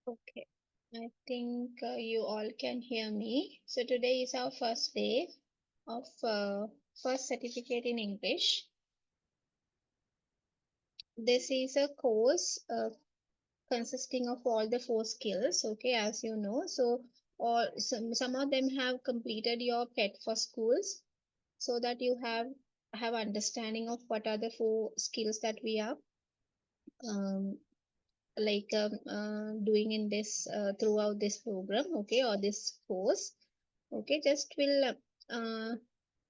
Okay, I think you all can hear me. So today is our first day of first certificate in English. This is a course consisting of all the 4 skills, okay, as you know. So all some of them have completed your PET for schools, so that you have understanding of what are the 4 skills that we are um, doing in this throughout this program, okay, or this course. Okay, just will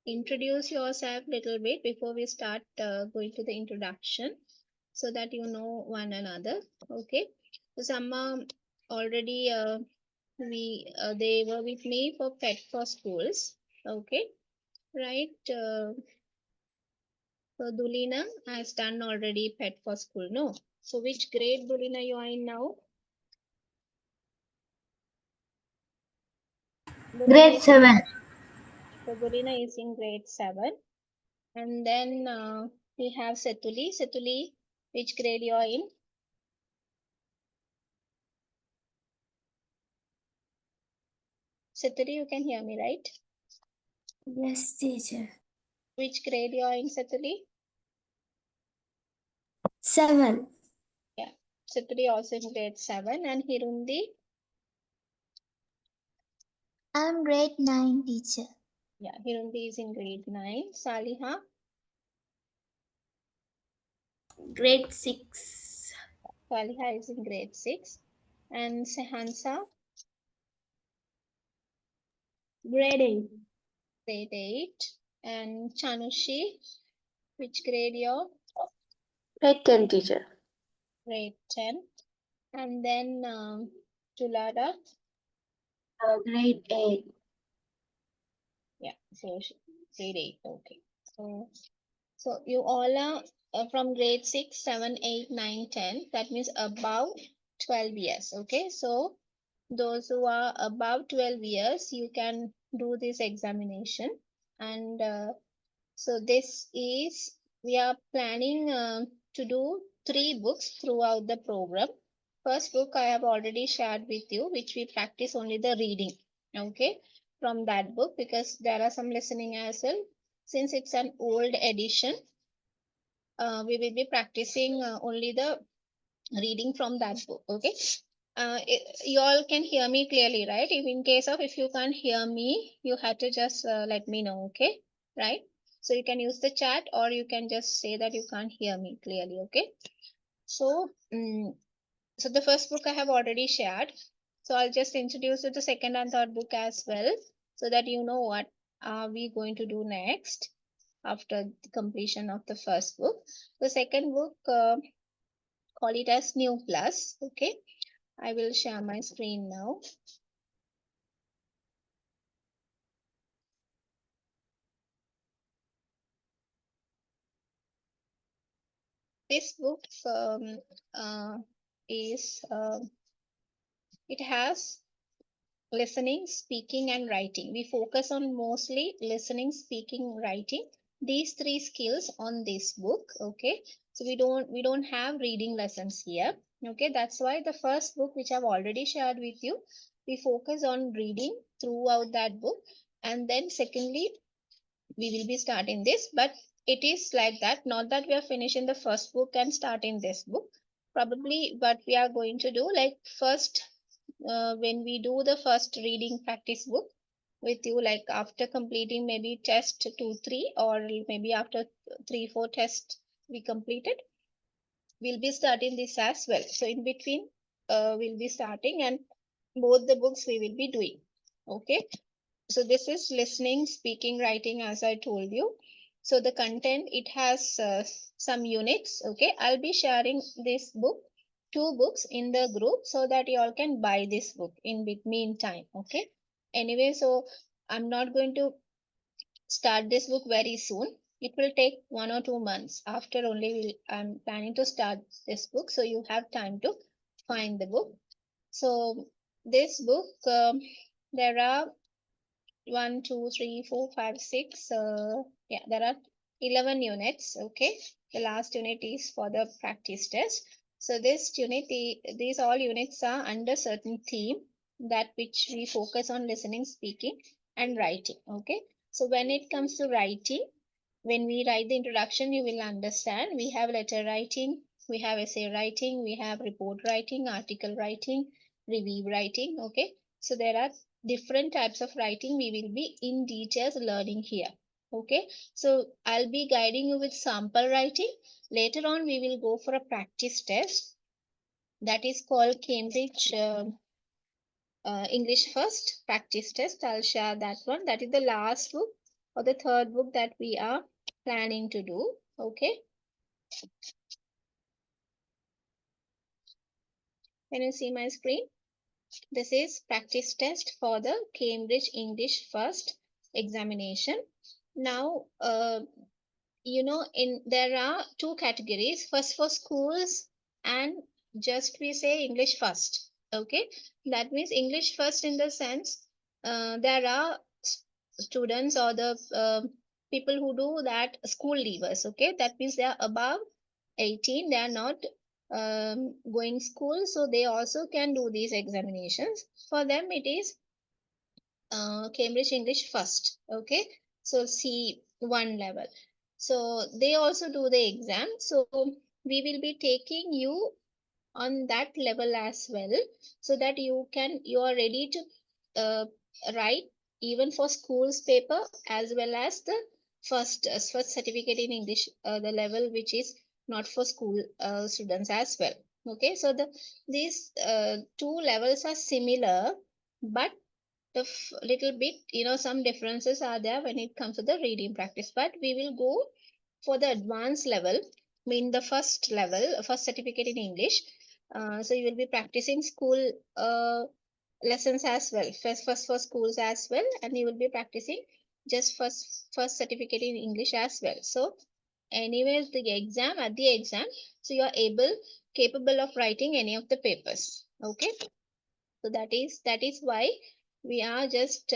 introduce yourself little bit before we start going to the introduction, so that you know one another. Okay, so some already they were with me for pet for schools. Okay, right. So Dulina has done already pet for school. No. So which grade, Dulina, you are in now? Dulina Grade is in, 7. so Dulina is in grade 7. And then we have Setuli. Setuli, which grade you are in? Setuli, you can hear me, right? Yes, teacher. Which grade you are in, Setuli? 7. Yeah. Setuli also in grade 7. And Hirundi? I'm grade 9, teacher. Yeah, Hirundi is in grade 9. Saliha? Grade 6. Saliha is in grade 6. And Sehansa? Grade 8. Grade 8. And Chanushi? Which grade you're? Grade 10, teacher. Grade 10. And then Tulada? Grade 8. Yeah, so grade 8. Okay. So you all are from grade 6, 7, 8, 9, 10. That means above 12 years. Okay. So those who are above 12 years, you can do this examination. And so this is, we are planning to do 3 books throughout the program. First book I have already shared with you, which we practice only the reading. Okay, from that book, because there are some listening as well. Since it's an old edition, we will be practicing only the reading from that book. Okay, you all can hear me clearly, right? If in case of, if you can't hear me, you have to just let me know. Okay, right? So you can use the chat, or you can just say that you can't hear me clearly. Okay, so so the first book I have already shared, so I'll just introduce you the second and third book as well, so that you know what are we going to do next after the completion of the first book. The second book, call it as New Plus. Okay, I will share my screen now. This book is it has listening, speaking, and writing. We focus on mostly listening, speaking, writing. These 3 skills on this book. Okay, so we don't have reading lessons here. Okay, that's why the first book, which I've already shared with you, we focus on reading throughout that book. And then secondly, we will be starting this, but it is like that, not that we are finishing the first book and starting this book. Probably what we are going to do, like first, when we do the first reading practice book with you, like after completing maybe test 2 3, or maybe after 3 4 tests we completed, we'll be starting this as well. So in between, we'll be starting, and both the books we will be doing. Okay, so this is listening, speaking, writing, as I told you. So the content, it has some units. Okay, I'll be sharing this book, 2 books in the group, so that you all can buy this book in meantime. Okay, anyway, so I'm not going to start this book very soon. It will take 1 or 2 months after only I'm planning to start this book, so you have time to find the book. So this book, there are 1, 2, 3, 4, 5, 6. Yeah, there are 11 units. Okay, the last unit is for the practice test. So this unit, these all units are under certain theme that which we focus on listening, speaking, and writing. Okay. So when it comes to writing, when we write the introduction, you will understand we have letter writing, we have essay writing, we have report writing, article writing, review writing. Okay. So there are different types of writing we will be in details learning here. Okay. So I'll be guiding you with sample writing. Later on, we will go for a practice test that is called Cambridge English First practice test. I'll share that one. That is the last book or the third book that we are planning to do. Okay. Can you see my screen? This is practice test for the Cambridge English First examination. Now, in there are two categories. First for schools and just we say English first. Okay, that means English first in the sense there are students or the people who do that school leavers. Okay, that means they are above 18, they are not going school, so they also can do these examinations. For them it is Cambridge English first. Okay, so C1 level. So they also do the exam. So we will be taking you on that level as well, so that you are ready to uh, write even for schools paper as well as the first certificate in English, the level which is not for school students as well. Okay, so these two levels are similar, but the little bit, some differences are there when it comes to the reading practice. But we will go for the advanced level, mean the first level, first certificate in English. So you will be practicing school lessons as well, first for schools as well, and you will be practicing just first certificate in English as well. So anyways, at the exam, so you are capable of writing any of the papers. Okay, so that is why we are just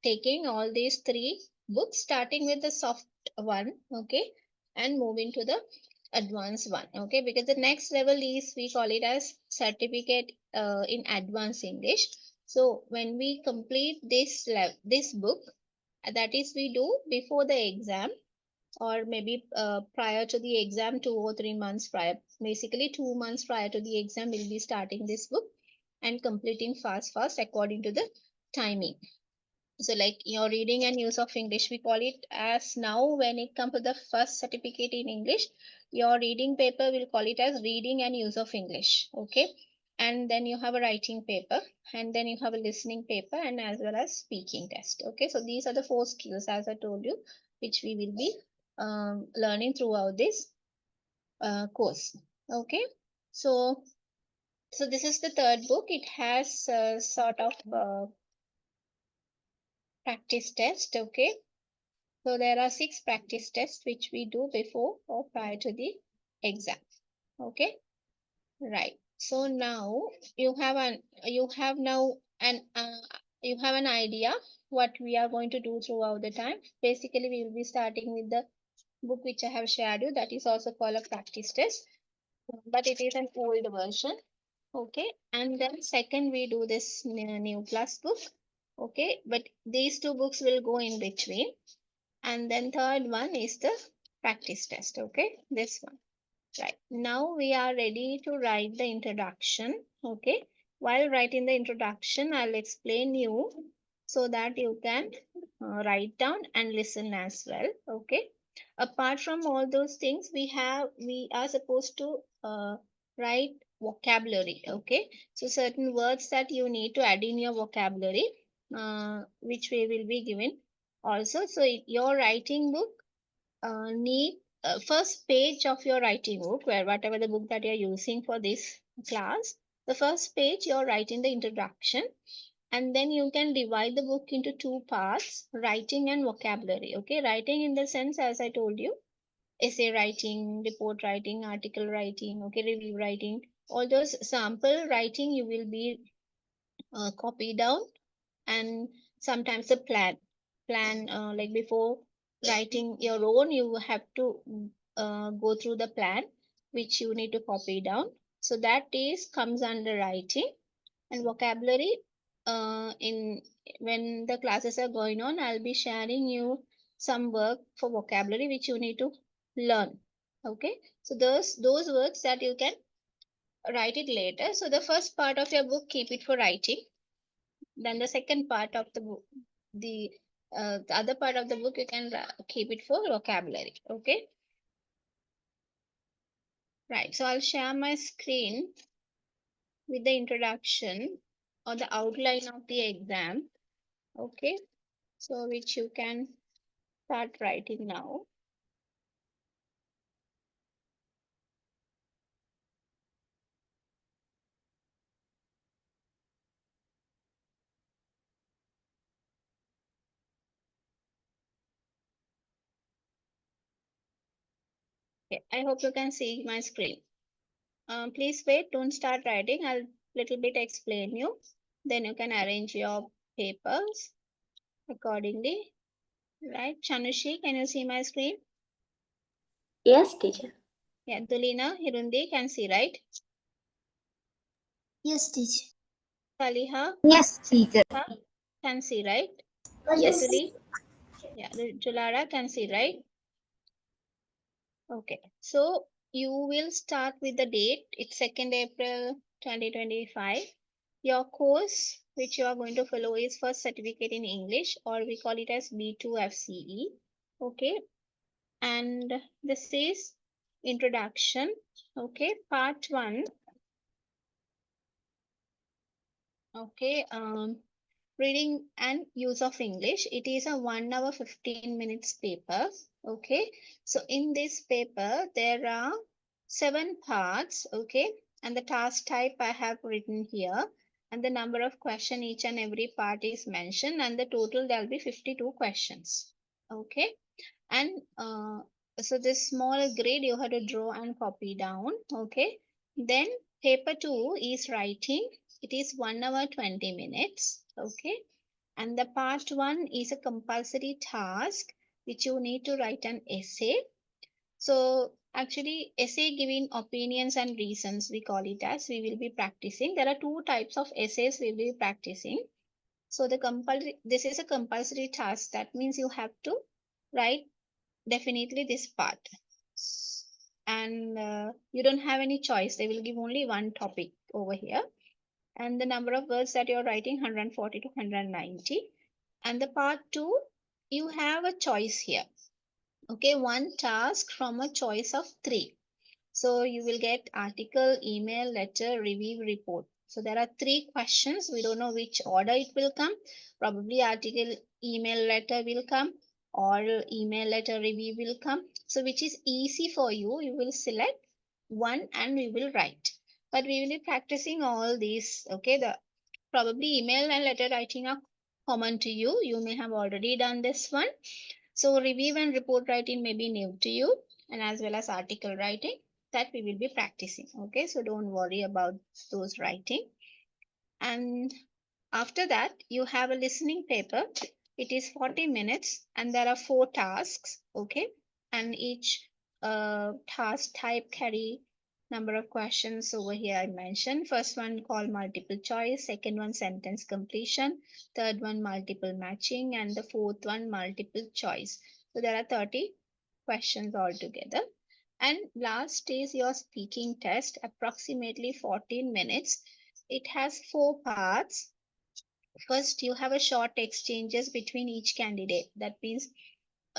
taking all these three books, starting with the soft one. Okay, and moving to the advanced one. Okay, because the next level is, we call it as certificate in advanced English. So when we complete this book, that is we do before the exam, or maybe prior to the exam, 2 or 3 months prior, basically 2 months prior to the exam, we'll be starting this book and completing fast according to the timing. So like your reading and use of English, we call it as, now when it comes to the first certificate in English, your reading paper will call it as reading and use of English. Okay, and then you have a writing paper, and then you have a listening paper, and as well as speaking test. Okay, so these are the four skills, as I told you, which we will be learning throughout this course. Okay, so this is the third book. It has sort of practice test. Okay, so there are 6 practice tests which we do before or prior to the exam. Okay, right. So now you have now an you have an idea what we are going to do throughout the time. Basically, we will be starting with the book which I have shared you. That is also called a practice test, but it is an old version. Okay, and then second we do this new class book. Okay, but these two books will go in between, and then third one is the practice test. Okay, this one. Right, now we are ready to write the introduction. Okay, while writing the introduction, I'll explain you so that you can write down and listen as well. Okay, apart from all those things, we are supposed to write vocabulary. Okay, so certain words that you need to add in your vocabulary, which we will be given also. So your writing book need first page of your writing book, where whatever the book that you're using for this class, the first page you're writing the introduction, and then you can divide the book into two parts, writing and vocabulary. Okay, writing in the sense, as I told you, essay writing, report writing, article writing, okay, review writing, all those sample writing you will be copy down. And sometimes the plan like before writing your own, you have to go through the plan, which you need to copy down. So that is comes under writing. And vocabulary, in when the classes are going on, I'll be sharing you some work for vocabulary which you need to learn. Okay, so those words that you can write it later. So the first part of your book, keep it for writing. Then the second part of the book, the other part of the book, you can keep it for vocabulary. Okay, right. So I'll share my screen with the introduction or the outline of the exam. Okay, so which you can start writing now. Okay, I hope you can see my screen. Please wait, don't start writing. I'll little bit explain you. Then you can arrange your papers accordingly. Right, Chanushi, can you see my screen? Yes, teacher. Yeah, Dulina, Hirundi can see, right? Yes, teacher. Saliha, Yes, teacher. can see, right? Yes. Jituli, yeah, Julara can see, right? Okay, so you will start with the date. It's 2nd April 2025. Your course, which you are going to follow, is first certificate in English, or we call it as B2 FCE. Okay, and this is introduction. Okay, part one. Okay, reading and use of English. It is a 1 hour 15 minutes paper. Okay, so in this paper there are 7 parts. Okay, and the task type I have written here, and the number of question each and every part is mentioned, and the total there will be 52 questions. Okay, and so this small grid you have to draw and copy down. Okay, then paper 2 is writing. It is 1 hour 20 minutes. Okay, and the part 1 is a compulsory task which you need to write an essay. So actually essay giving opinions and reasons, we call it as, we will be practicing. There are 2 types of essays we will be practicing. So this is a compulsory task. That means you have to write definitely this part, and you don't have any choice. They will give only one topic over here, and the number of words that you're writing, 140 to 190. And the part 2, you have a choice here. Okay, one task from a choice of 3. So you will get article, email, letter, review, report. So there are 3 questions. We don't know which order it will come. Probably article, email, letter will come, or email, letter, review will come. So which is easy for you, you will select one and we will write. But we will be practicing all these. Okay, the probably email and letter writing are common to you. You may have already done this one. So review and report writing may be new to you, and as well as article writing, that we will be practicing. Okay, so don't worry about those writing. And after that, you have a listening paper. It is 40 minutes and there are 4 tasks. Okay, and each task type carry number of questions over here I mentioned. First one called multiple choice, second one sentence completion, third one multiple matching, and the fourth one multiple choice. So there are 30 questions altogether. And last is your speaking test, approximately 14 minutes. It has 4 parts. First, you have a short exchanges between each candidate. That means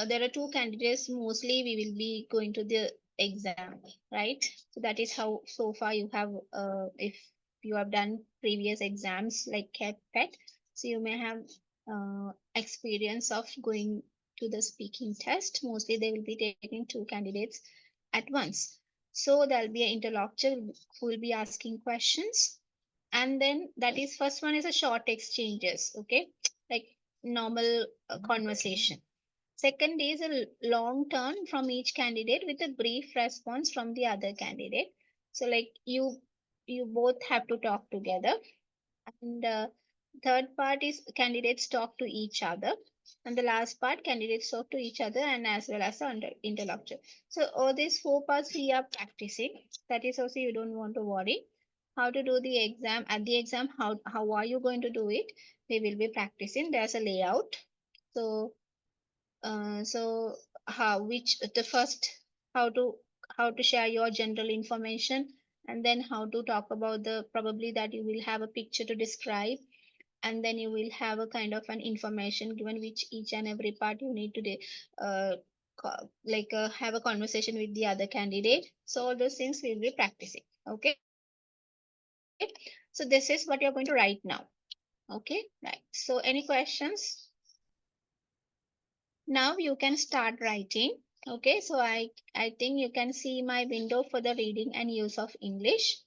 there are 2 candidates. Mostly, we will be going to the exam, right? So that is how so far you have. If you have done previous exams like CAT, PET, so you may have experience of going to the speaking test. Mostly, they will be taking 2 candidates at once. So there'll be an interlocutor who will be asking questions, and then that is first one is a short exchanges. Okay, like normal conversation. Second is a long turn from each candidate with a brief response from the other candidate. So like you both have to talk together. And third part is candidates talk to each other. And the last part, candidates talk to each other and as well as the interlocutor. So all these four parts we are practicing. That is also you don't want to worry. How to do the exam, at the exam, how are you going to do it? We will be practicing. There's a layout. So so how which the first how to how to share your general information, and then how to talk about the probably that you will have a picture to describe, and then you will have a kind of an information given which each and every part you need to have a conversation with the other candidate. So all those things we'll be practicing. Okay, so this is what you're going to write now. Okay, right. So any questions? Now you can start writing. Okay, so I think you can see my window for the reading and use of English.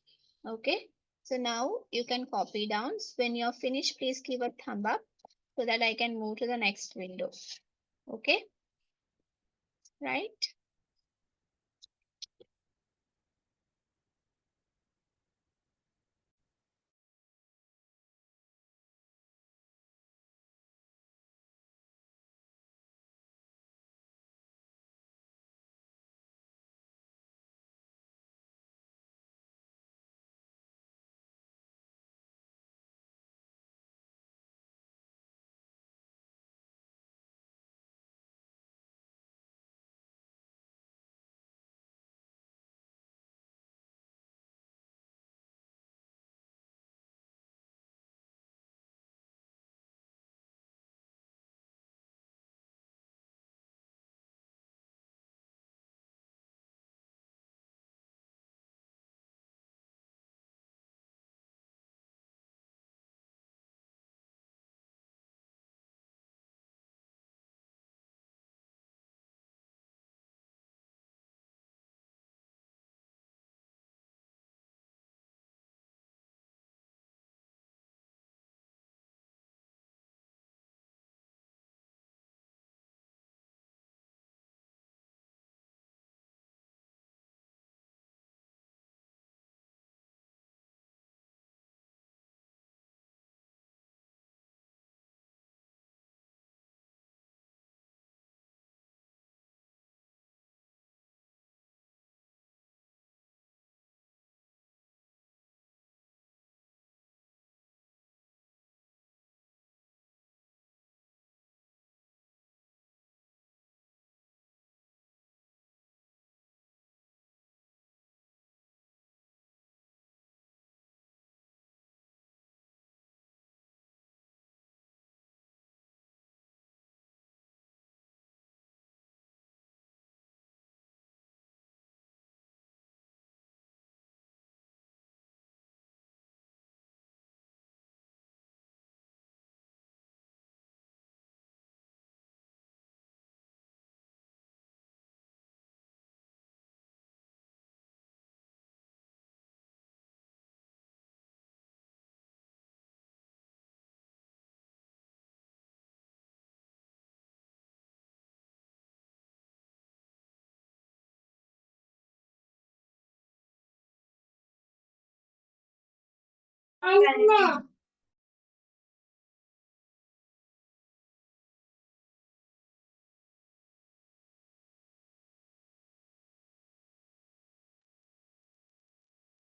Okay, so now you can copy down. When you're finished, please give a thumb up so that I can move to the next window. Okay, right.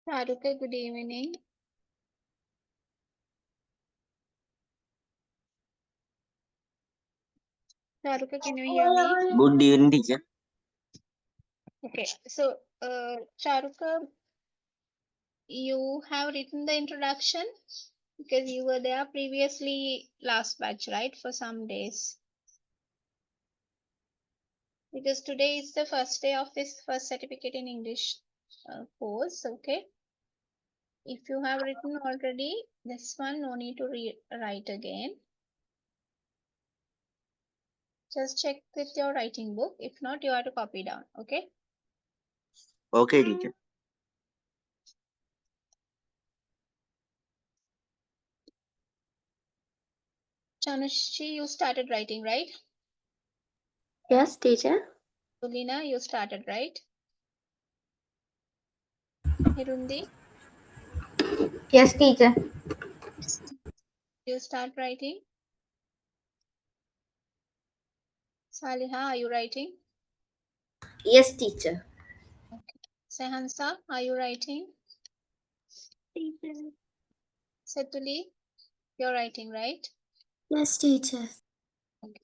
Charuka, good evening. Charuka, can you hear me? Good evening, teacher. Okay, so Charuka, you have written the introduction because you were there previously last batch, right? For some days. Because today is the first day of this first certificate in English course. Okay, if you have written already this one, no need to write again. Just check with your writing book. If not, you have to copy down. Okay. Okay, teacher. Chanushi, you started writing, right? Yes, teacher. Lina, you started, right? Hirundi, Yes, teacher. you start writing. Saliha, are you writing? Yes, teacher. Okay. Sehansa, are you writing? Teacher. Setuli, you're writing, right? Yes, teacher. Okay.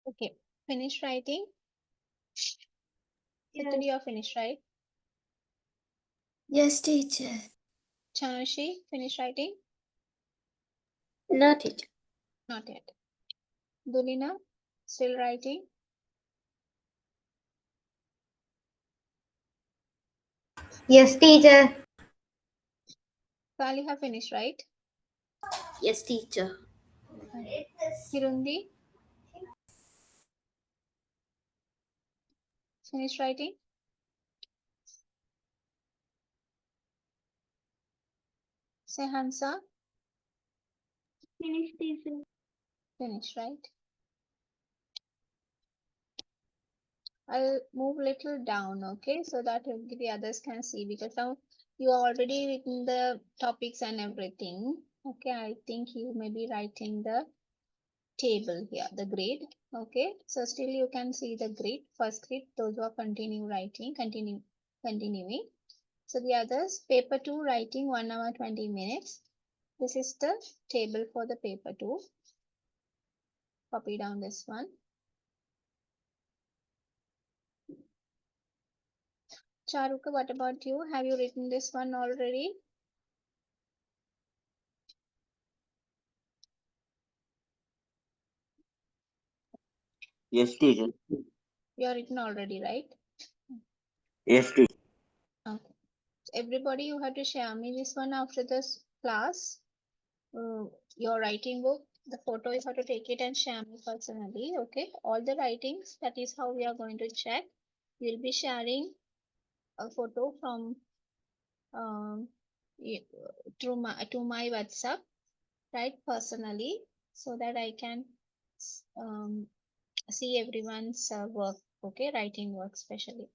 Okay. Finish writing? Setuli, you're finished, right? Yes, teacher. Chanushi, finish writing? No, teacher. Not yet. Dulina, still writing? Yes, teacher. Saliha, finished, right? Yes, teacher. Okay. Kirundi, finish writing? Sehansa, Finish, teacher. finish, right? I'll move little down, okay, so that the others can see because now you are already written the topics and everything. Okay, I think you may be writing the table here, the grade. Okay, so still you can see the grade, first grade, those who are continuing writing, continuing. So the others, paper 2 writing 1 hour 20 minutes. This is the table for the paper 2. Copy down this one. Charuka, what about you? Have you written this one already? Yes, teacher. You are written already, right? Yes, teacher. Okay. Everybody, you have to share me this one after this class. Your writing book, the photo, you have to take it and share me personally. Okay. All the writings, that is how we are going to check. We'll be sharing a photo from um, y- to my WhatsApp, right, personally, so that I can um, see everyone's work. Okay, writing work especially.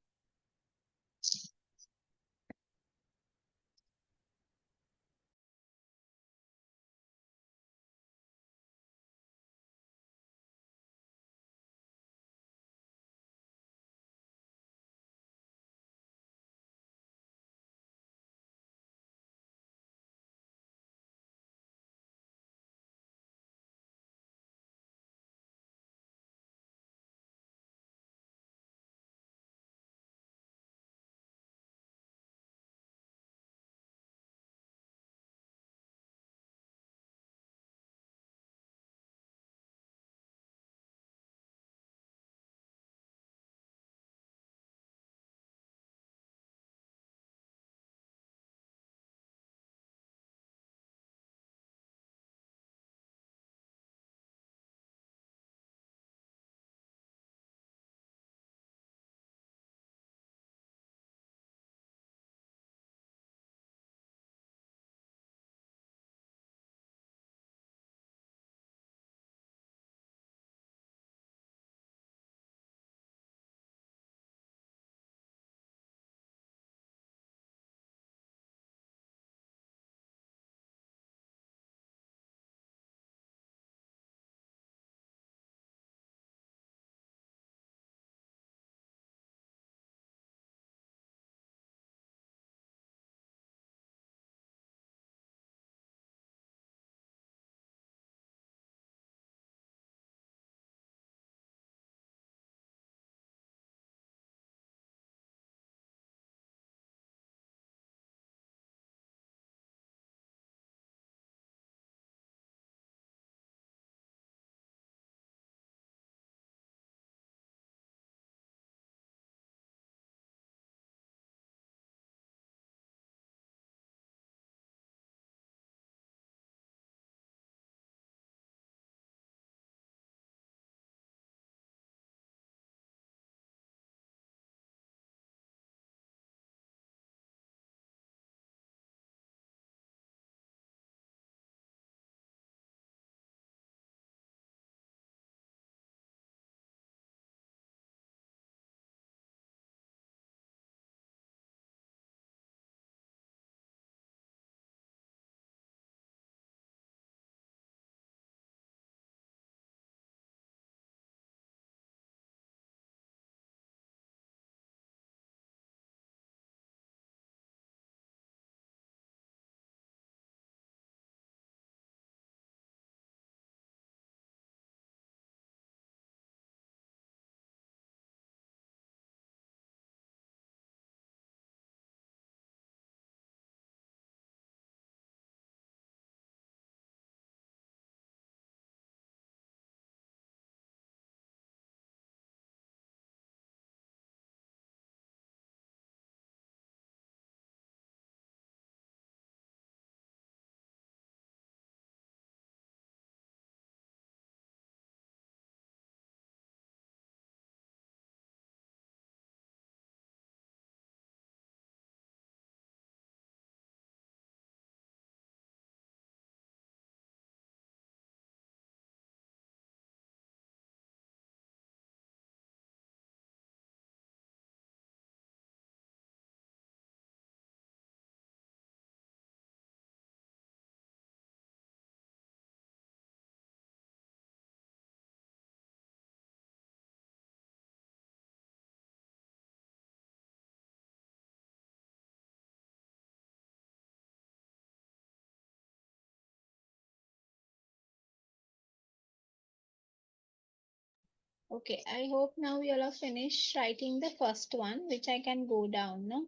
Okay, I hope now you all have finished writing the first one, which I can go down, no?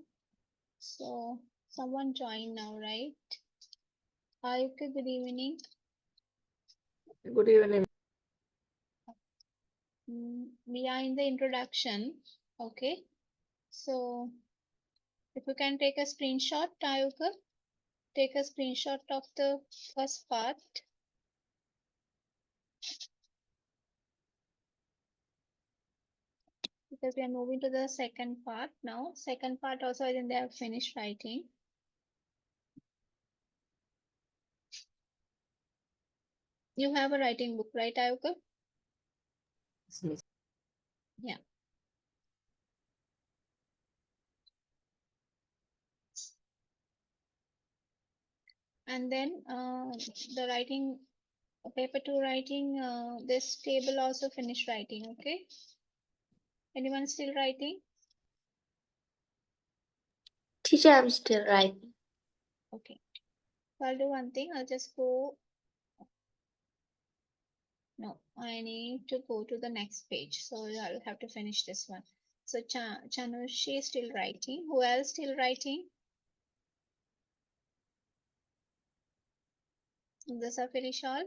So someone join now, right? Ayuka, good evening. Good evening. We are in the introduction. Okay. So if you can take a screenshot, Ayuka, take a screenshot of the first part. Because we are moving to the second part now. Second part also, I think they have finished writing. You have a writing book, right, Ayuka? Yeah. And then the writing, paper two writing, this table also finish writing, okay? Anyone still writing? Teacher, I'm still writing. Okay. So I'll do one thing. I'll just go. No, I need to go to the next page. So I'll have to finish this one. So Chanushi is still writing. Who else still writing? Does I finish all?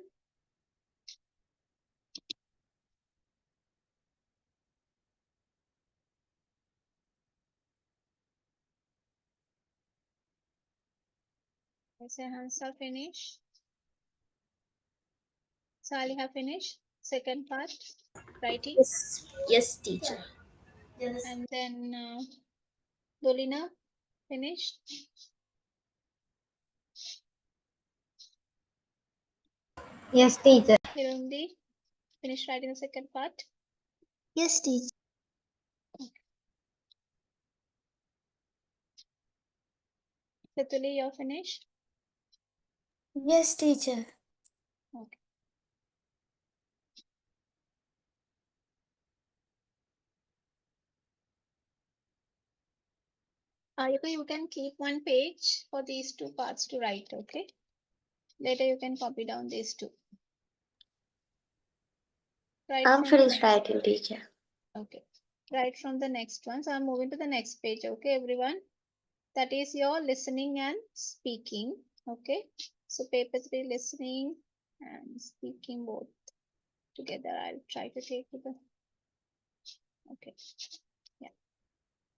I say Hansa finish. Saliha finish. Second part, writing. Yes, teacher. And then Dolina finished. Yes, teacher. Hirundi finished writing the second part. Yes, teacher. Setuli, you're finished. Yes, teacher. Okay. You can keep one page for these two parts to write, okay? Later you can copy down these two. Right I'm from the finished next. writing, teacher. Okay. Right from the next one. So I'm moving to the next page, okay, everyone? That is your listening and speaking, okay? So paper three, listening and speaking both together. I'll try to take the, okay.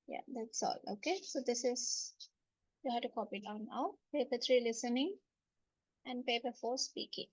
Yeah, that's all, okay? So this is, you have to copy down now. Paper three, listening and paper four, speaking.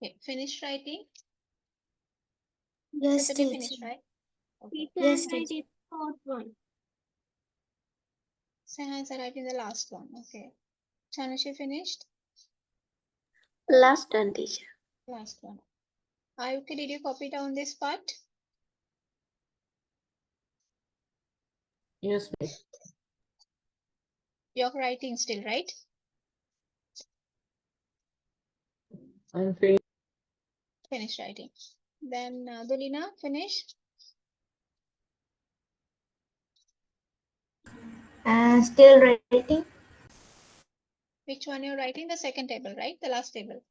Okay, finished writing? Yes, Stephanie teacher. finished, right? Okay. Yes, teacher. Sehan's arrived in the last one. Okay. Chanushi finished? Last one, teacher. Last one. Ayuki, did you copy down this part? Yes, miss. You're writing still, right? I'm finished. Finish writing. Then Dulina, finish. Still writing. Which one you're writing? The second table, right? The last table.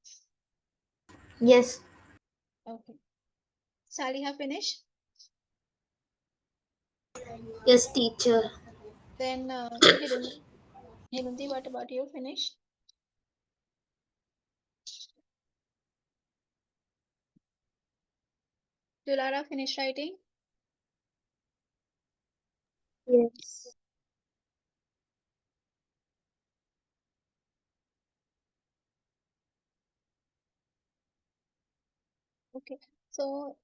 Yes. Okay. Saliha, finish. Yes, teacher. Then Hirundi, what about you? Finish. Dulara, finish writing. Yes. Okay. So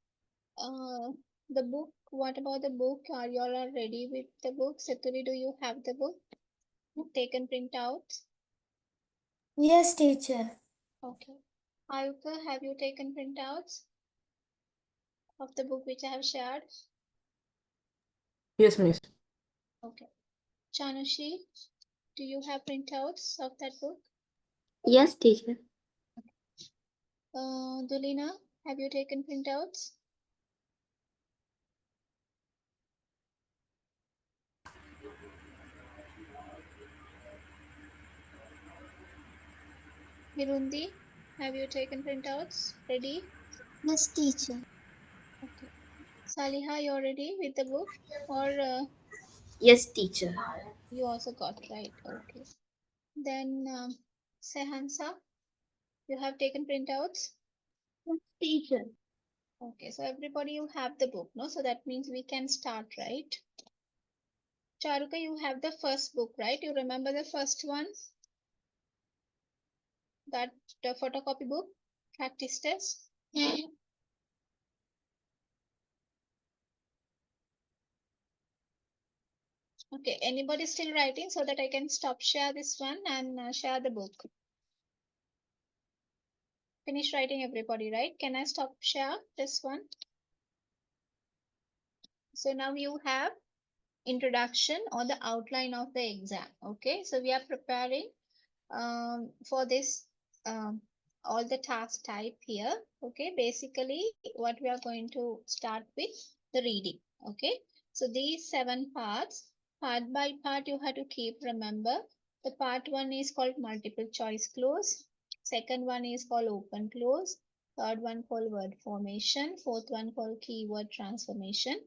the book, what about the book? Are you all ready with the book? Saturi, do you have the book? Taken printouts? Yes, teacher. Okay. Ayuka, have you taken printouts of the book which I have shared? Yes, miss. Okay. Chanushi, do you have printouts of that book? Yes, teacher. Dulina, have you taken printouts? Hirundi, have you taken printouts? Ready? Yes, teacher. Okay. Saliha, you're ready with the book? Or Yes, teacher. you also got right? Okay. Then Sehansa, you have taken printouts? Yes, teacher. Okay, so everybody you have the book, no? So that means we can start, right? Charuka, you have the first book, right? You remember the first one? That the photocopy book, practice test? Okay, anybody still writing so that I can stop share this one and share the book? Finish writing everybody, right? Can I stop share this one? So now you have introduction or the outline of the exam. Okay, so we are preparing for this all the task type here. Okay, basically what we are going to start with the reading. Okay, so these 7 parts, part by part you have to keep remember. The part 1 is called multiple choice clues, second one is called open close, third one called word formation, fourth one called keyword transformation,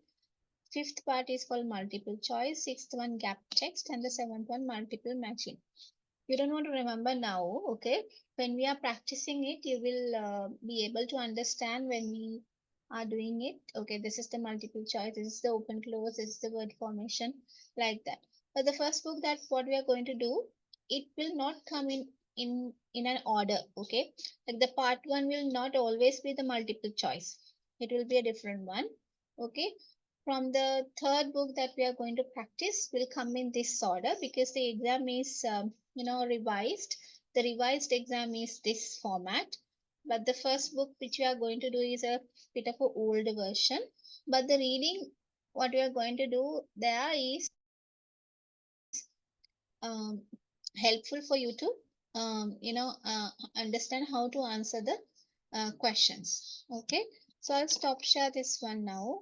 fifth part is called multiple choice, sixth one gap text, and the seventh one multiple matching. You don't want to remember now, okay? When we are practicing it, you will be able to understand when we are doing it. Okay, this is the multiple choice, this is the open close, this is the word formation, like that. But the first book that what we are going to do, it will not come in an order, okay? Like the part 1 will not always be the multiple choice. It will be a different one, okay? From the third book that we are going to practice will come in this order because the exam is revised. The revised exam is this format, but the first book which we are going to do is a bit of a older version. But the reading what we are going to do there is um, helpful for you to understand how to answer the questions. Okay, so I'll stop share this one now.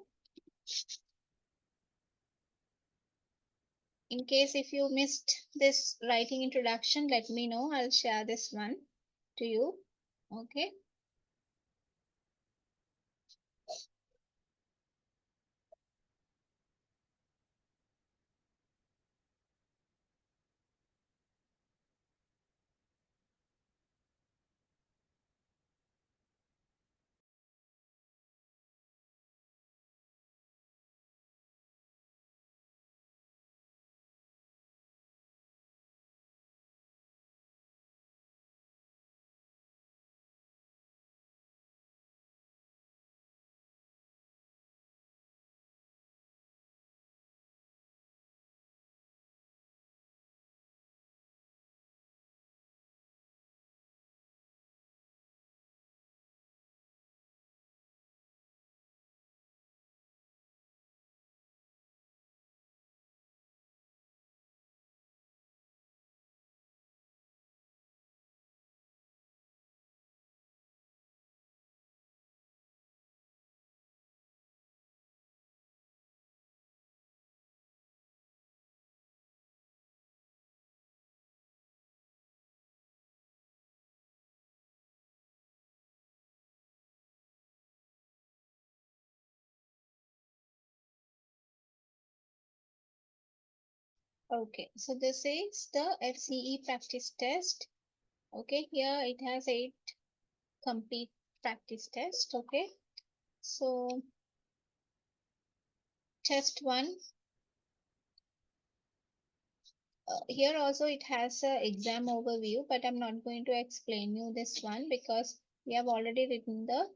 In case if you missed this writing introduction, let me know. I'll share this one to you. Okay. Okay, so this is the FCE practice test. Okay, here it has 8 complete practice test. Okay, so test 1. Here also it has a exam overview, but I'm not going to explain you this one because we have already written the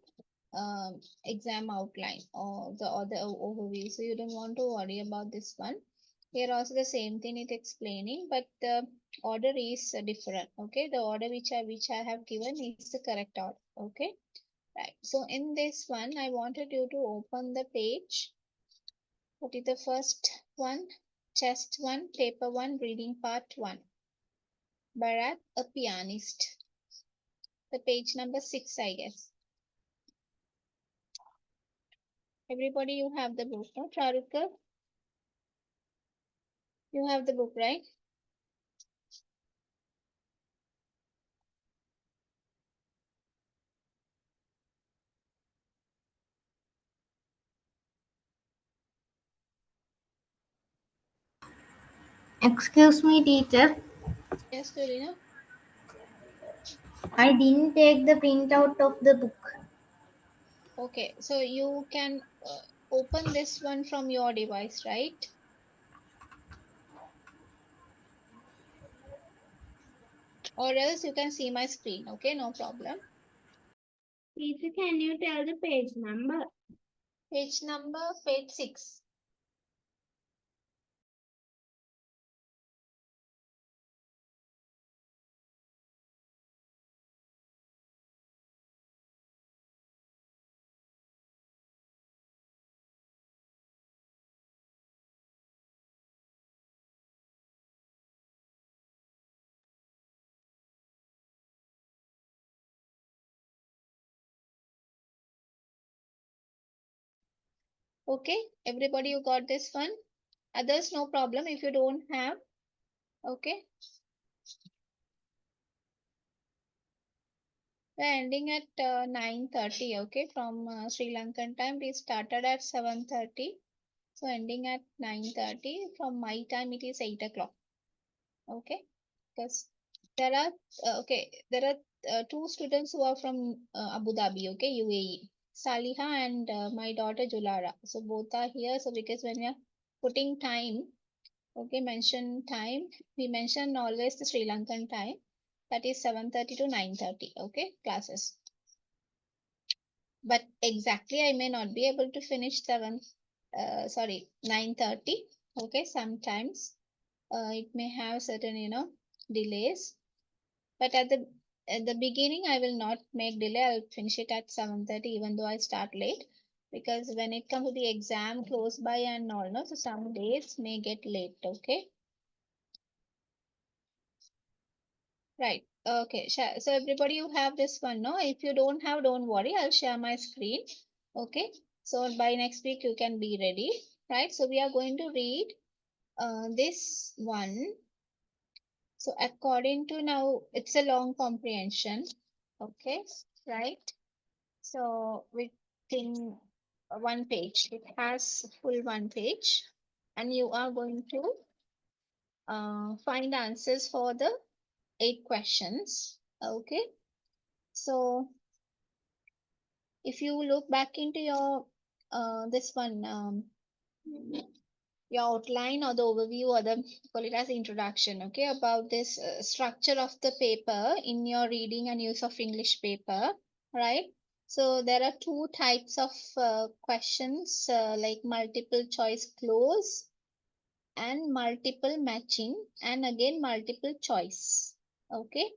exam outline or the overview, so you don't want to worry about this one. Here also the same thing it explaining, but the order is different. Okay, the order which I have given is the correct order. Okay, right. So in this one, I wanted you to open the page. What is the first one? Test 1, paper 1, reading part 1. Bharat, a pianist. The page number 6, I guess. Everybody, you have the book, no? Charukar, you have the book, right? Excuse me, teacher. Yes, Dorina. I didn't take the printout of the book. Okay, so you can open this one from your device, right? Or else you can see my screen. Okay, no problem. Teacher, can you tell the page number? Page 6. Okay, everybody, you got this one. Others, no problem if you don't have. Okay, we're ending at 9:30. Okay, from Sri Lankan time, we started at 7:30. So ending at 9:30. From my time, it is 8 o'clock. Okay, because there are two students who are from Abu Dhabi. Okay, UAE. Saliha and my daughter Julara. So both are here. So because when we are putting time, okay, mention time, we mention always the Sri Lankan time. That is 7:30 to 9:30. Okay, classes. But exactly I may not be able to finish 9:30. Okay, sometimes it may have certain delays, but at the beginning I will not make delay. I'll finish it at 7:30 even though I start late, because when it comes to the exam close by and all, no, so some days may get late. Okay, right. Okay, so everybody, you have this one, no? If you don't have, don't worry, I'll share my screen. Okay, so by next week you can be ready, right? So we are going to read this one. So according to, now it's a long comprehension. Okay, right? So within one page, it has full one page, and you are going to find answers for the 8 questions. Okay, so if you look back into your this one, your outline or the overview, or the call it as introduction, okay, about this structure of the paper in your reading and use of English paper, right? So there are two types of questions, like multiple choice close and multiple matching, and again multiple choice. Okay,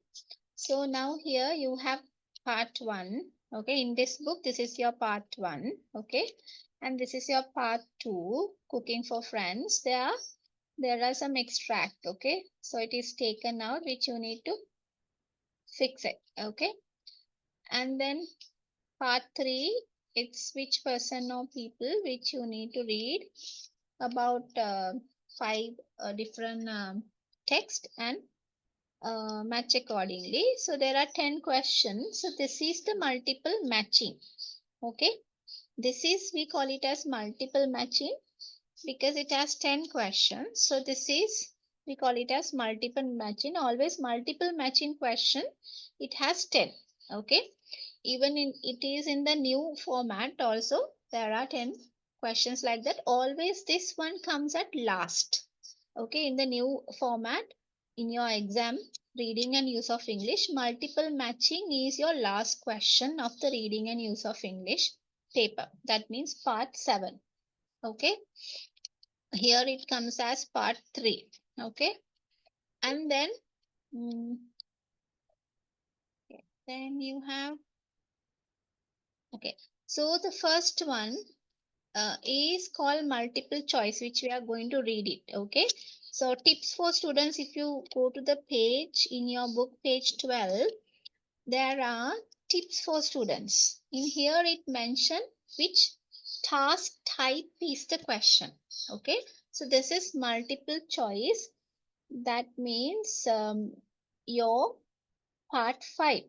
so now here you have part 1. Okay, in this book, this is your part 1. Okay, and this is your part 2, cooking for friends. There are some extract. Okay, so it is taken out, which you need to fix it. Okay, and then part 3, it's which person or people which you need to read about 5 different text and match accordingly. So there are 10 questions. So this is the multiple matching. Okay, this is, we call it as multiple matching because it has 10 questions. So this is We call it as multiple matching. Always multiple matching question. It has 10. Okay. Even in it is in the new format also. There are 10 questions like that. Always this one comes at last. Okay. In the new format, in your exam, reading and use of English, multiple matching is your last question of the reading and use of English paper. That means part 7. Okay. Here it comes as part 3. Okay. And then mm, then you have, okay, so the first one is called multiple choice, which we are going to read it. Okay, so tips for students. If you go to the page in your book, page 12, there are tips for students. In here it mentioned which task type is the question. Okay, so this is multiple choice. That means your part 5.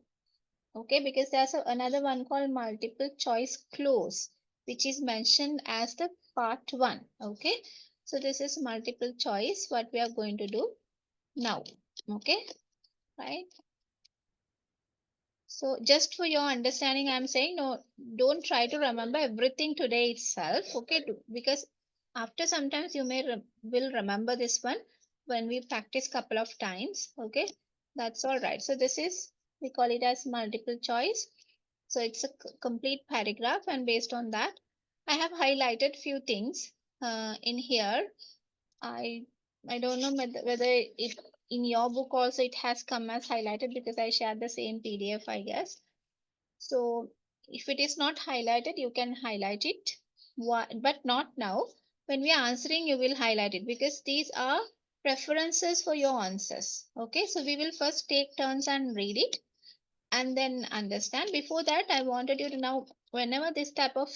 Okay, because there's another one called multiple choice close, which is mentioned as the part 1. Okay, so this is multiple choice, what we are going to do now. Okay, right. So just for your understanding, I'm saying no, don't try to remember everything today itself. Okay, because after sometimes you may will remember this one when we practice couple of times. Okay, that's all right. So this is, we call it as multiple choice. So it's a complete paragraph, and based on that, I have highlighted few things in here. I I don't know whether it in your book also it has come as highlighted, because I shared the same PDF, I guess. So if it is not highlighted, you can highlight it. But not now. When we are answering, you will highlight it, because these are preferences for your answers. Okay, so we will first take turns and read it and then understand. Before that, I wanted you to know, whenever this type of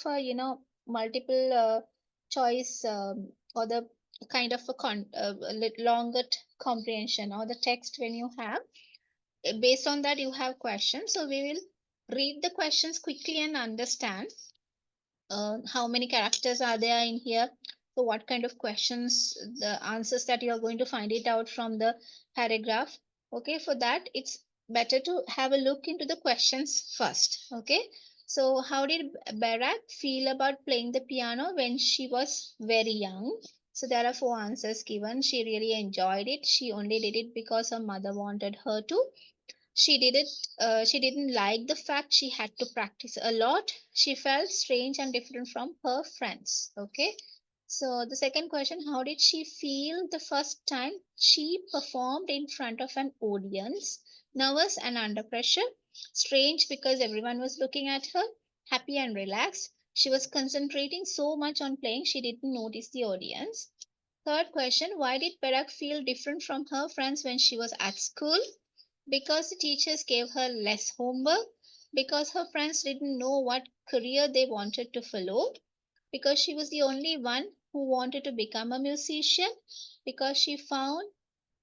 multiple choice, or the kind of a longer comprehension, or the text when you have, based on that you have questions, so we will read the questions quickly and understand how many characters are there in here. So what kind of questions, the answers that you are going to find it out from the paragraph. Okay, for that it's better to have a look into the questions first. Okay, so how did Barak feel about playing the piano when she was very young? So there are 4 answers given. She really enjoyed it. She only did it because her mother wanted her to. She didn't like the fact she had to practice a lot. She felt strange and different from her friends. Okay, so the second question, how did she feel the first time she performed in front of an audience? Nervous and under pressure, strange because everyone was looking at her, happy and relaxed. She was concentrating so much on playing she didn't notice the audience. Third question, why did Perak feel different from her friends when she was at school? Because the teachers gave her less homework, because her friends didn't know what career they wanted to follow, because she was the only one who wanted to become a musician, because she found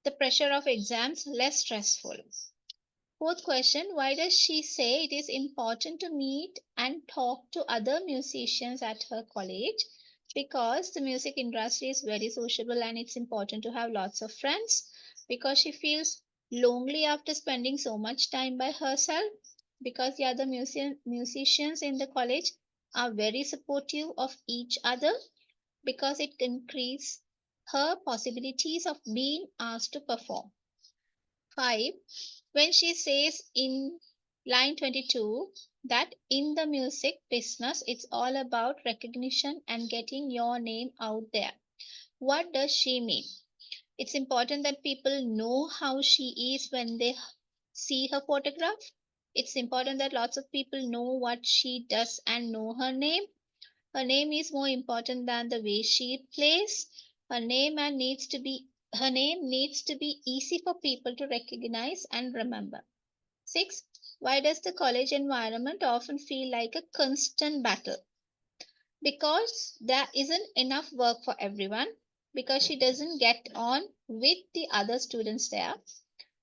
the pressure of exams less stressful. Fourth question, why does she say it is important to meet and talk to other musicians at her college? Because the music industry is very sociable and it's important to have lots of friends. Because she feels lonely after spending so much time by herself. Because the other musicians in the college are very supportive of each other. Because it increases her possibilities of being asked to perform. 5. When she says in line 22 that in the music business it's all about recognition and getting your name out there, what does she mean? It's important that people know how she is when they see her photograph. It's important that lots of people know what she does and know her name. Her name is more important than the way she plays. Her name and needs to be Her name needs to be easy for people to recognize and remember. 6. Why does the college environment often feel like a constant battle? Because there isn't enough work for everyone, because she doesn't get on with the other students there,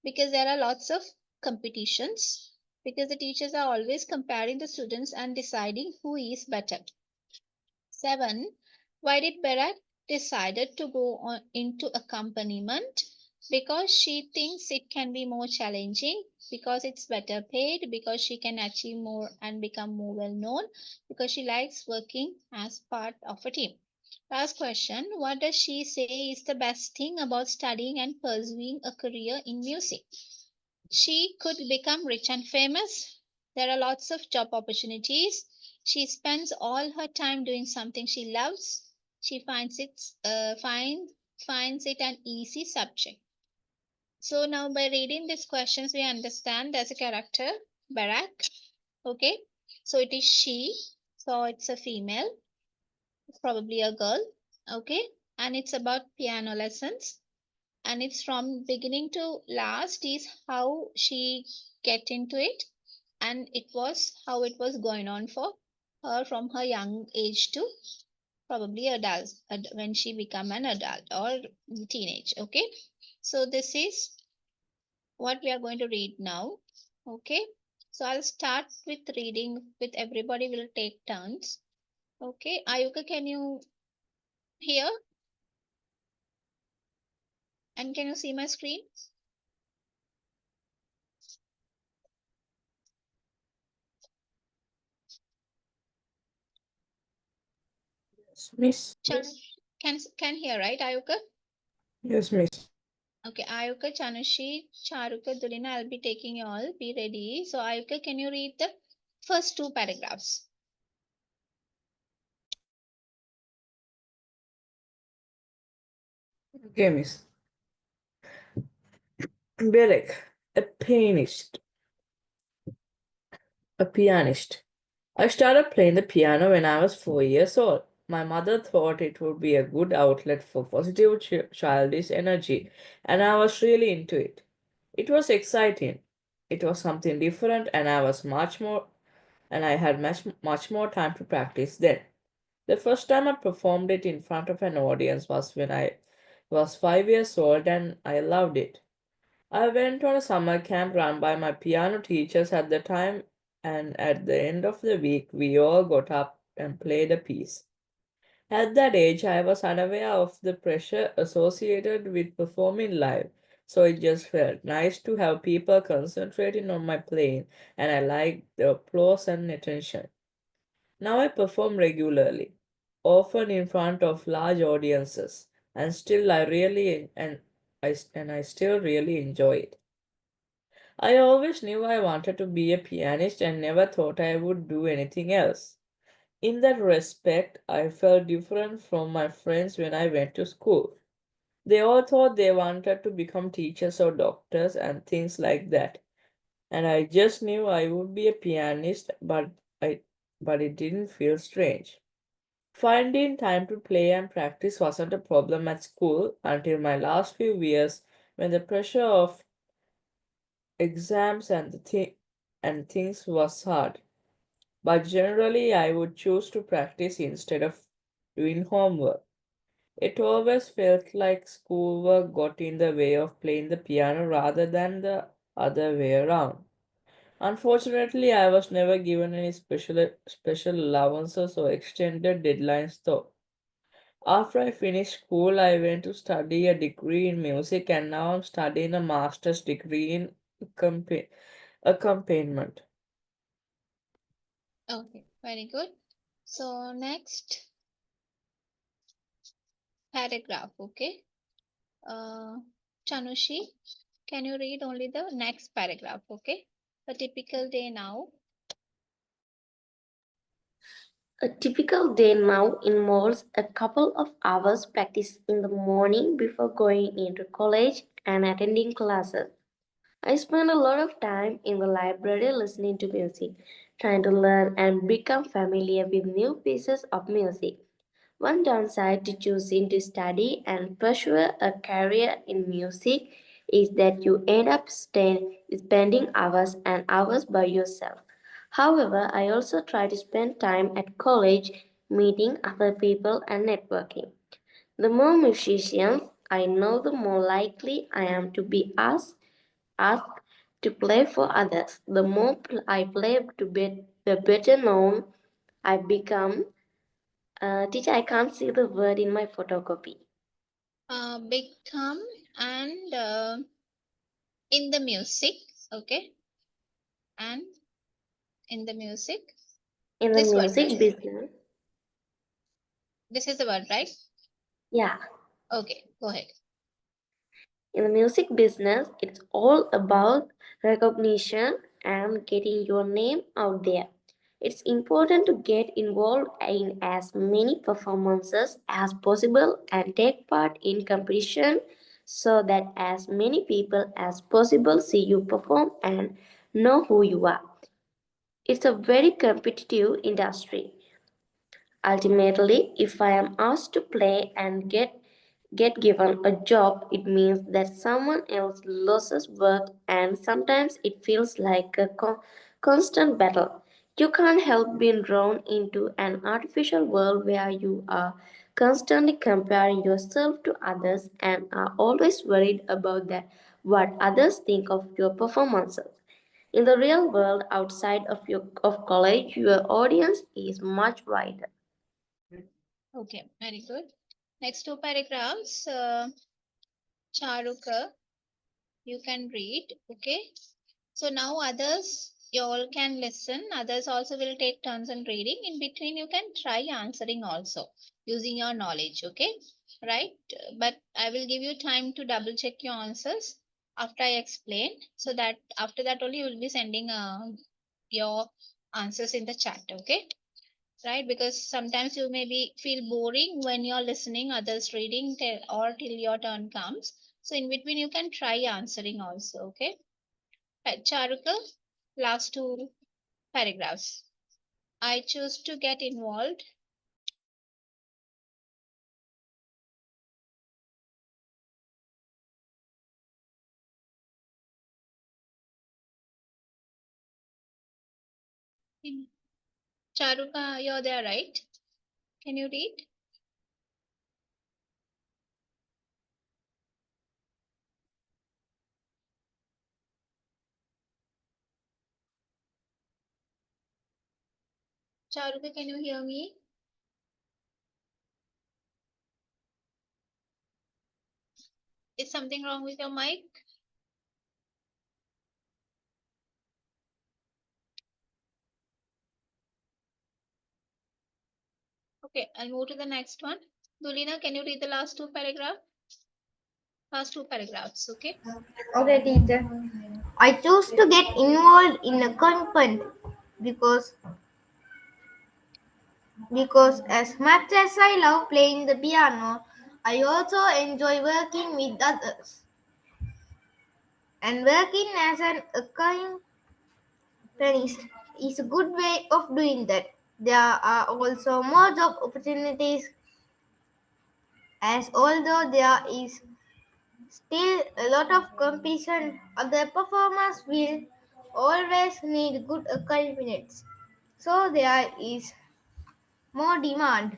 because there are lots of competitions, because the teachers are always comparing the students and deciding who is better. 7. Why did Barak decided to go on into accompaniment? because she thinks it can be more challenging, because it's better paid, because she can achieve more and become more well known, because she likes working as part of a team. Last question: what does she say is the best thing about studying and pursuing a career in music? She could become rich and famous. There are lots of job opportunities. She spends all her time doing something she loves. She finds it an easy subject. So now by reading these questions, we understand there's a character, Barak. Okay, so it is she. So it's a female, it's probably a girl. Okay, and it's about piano lessons, and it's from beginning to last is how she get into it, and it was how it was going on for her from her young age to probably adult when she become an adult or teenage. Okay, so this is what we are going to read now. Okay, so I'll start with reading with everybody will take turns. Okay, Ayuka, can you hear and can you see my screen? Yes, miss. Can hear, right, Ayuka? Yes, miss. Okay, Ayuka, Chanushi, Charuka, Dulina, I'll be taking you all. Be ready. So, Ayuka, can you read the first two paragraphs? Okay, miss. Berek, a pianist. I started playing the piano when I was 4 years old. My mother thought it would be a good outlet for positive childish energy, and I was really into it. It was exciting. It was something different, and I had much more time to practice then. The first time I performed it in front of an audience was when I was 5 years old, and I loved it. I went on a summer camp run by my piano teachers at the time, and at the end of the week, we all got up and played a piece. At that age, I was unaware of the pressure associated with performing live, so it just felt nice to have people concentrating on my playing, and I liked the applause and attention. Now I perform regularly, often in front of large audiences, and still I really and I still really enjoy it. I always knew I wanted to be a pianist and never thought I would do anything else. In that respect, I felt different from my friends when I went to school. They all thought they wanted to become teachers or doctors and things like that. And I just knew I would be a pianist, I but it didn't feel strange. Finding time to play and practice wasn't a problem at school until my last few years when the pressure of exams and things was hard. But generally, I would choose to practice instead of doing homework. It always felt like schoolwork got in the way of playing the piano rather than the other way around. Unfortunately, I was never given any special allowances or extended deadlines though. After I finished school, I went to study a degree in music and now I'm studying a master's degree in accompaniment. Okay, very good. So, next paragraph. Okay, uh, Chanushi, can you read only the next paragraph? Okay, a typical day now. A typical day now involves a couple of hours practice in the morning before going into college and attending classes. I spend a lot of time in the library listening to music, trying to learn and become familiar with new pieces of music. One downside to choosing to study and pursue a career in music is that you end up spending hours and hours by yourself. However, I also try to spend time at college meeting other people and networking. The more musicians I know, the more likely I am to be asked to play for others. The more I play, the better known I become. Teacher, I can't see the word in my photocopy. Become and in the music, okay, and in the music, In the this word, music right? business, This is the word, right? yeah. Okay, go ahead. In the music business, it's all about recognition and getting your name out there. It's important to get involved in as many performances as possible and take part in competition so that as many people as possible see you perform and know who you are. It's a very competitive industry. Ultimately, if I am asked to play and get given a job, it means that someone else loses work, and sometimes it feels like a constant battle. You can't help being drawn into an artificial world where you are constantly comparing yourself to others and are always worried about that what others think of your performances. In the real world outside of college, your audience is much wider. Okay, very good. Next two paragraphs, Charuka, you can read, okay? So now others, you all can listen. Others also will take turns in reading. In between, you can try answering also using your knowledge, okay? Right? But I will give you time to double check your answers after I explain. So that after that only you will be sending your answers in the chat, okay? Right? Because sometimes you may be feel boring when you're listening others reading till your turn comes. So in between, you can try answering also, okay? Right, Charukal, last two paragraphs. I choose to get involved. Charuka, you're there, right? Can you read? Charuka, can you hear me? Is something wrong with your mic? Okay, I'll move to the next one. Dulina, can you read the last two paragraphs? Last two paragraphs, okay? Okay, teacher. I choose to get involved in a convent because because as much as I love playing the piano, I also enjoy working with others. And working as an accompanist is a good way of doing that. There are also more job opportunities as although there is still a lot of competition, other performers will always need good accompaniments. So there is more demand.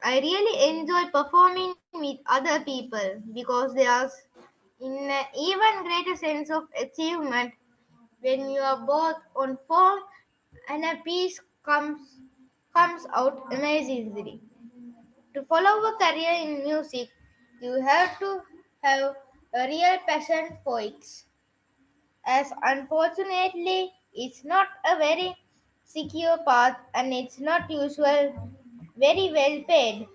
I really enjoy performing with other people because there's in an even greater sense of achievement when you are both on form and a piece comes out amazingly. To follow a career in music, you have to have a real passion for it. As unfortunately, it's not a very secure path and it's not usual very well paid.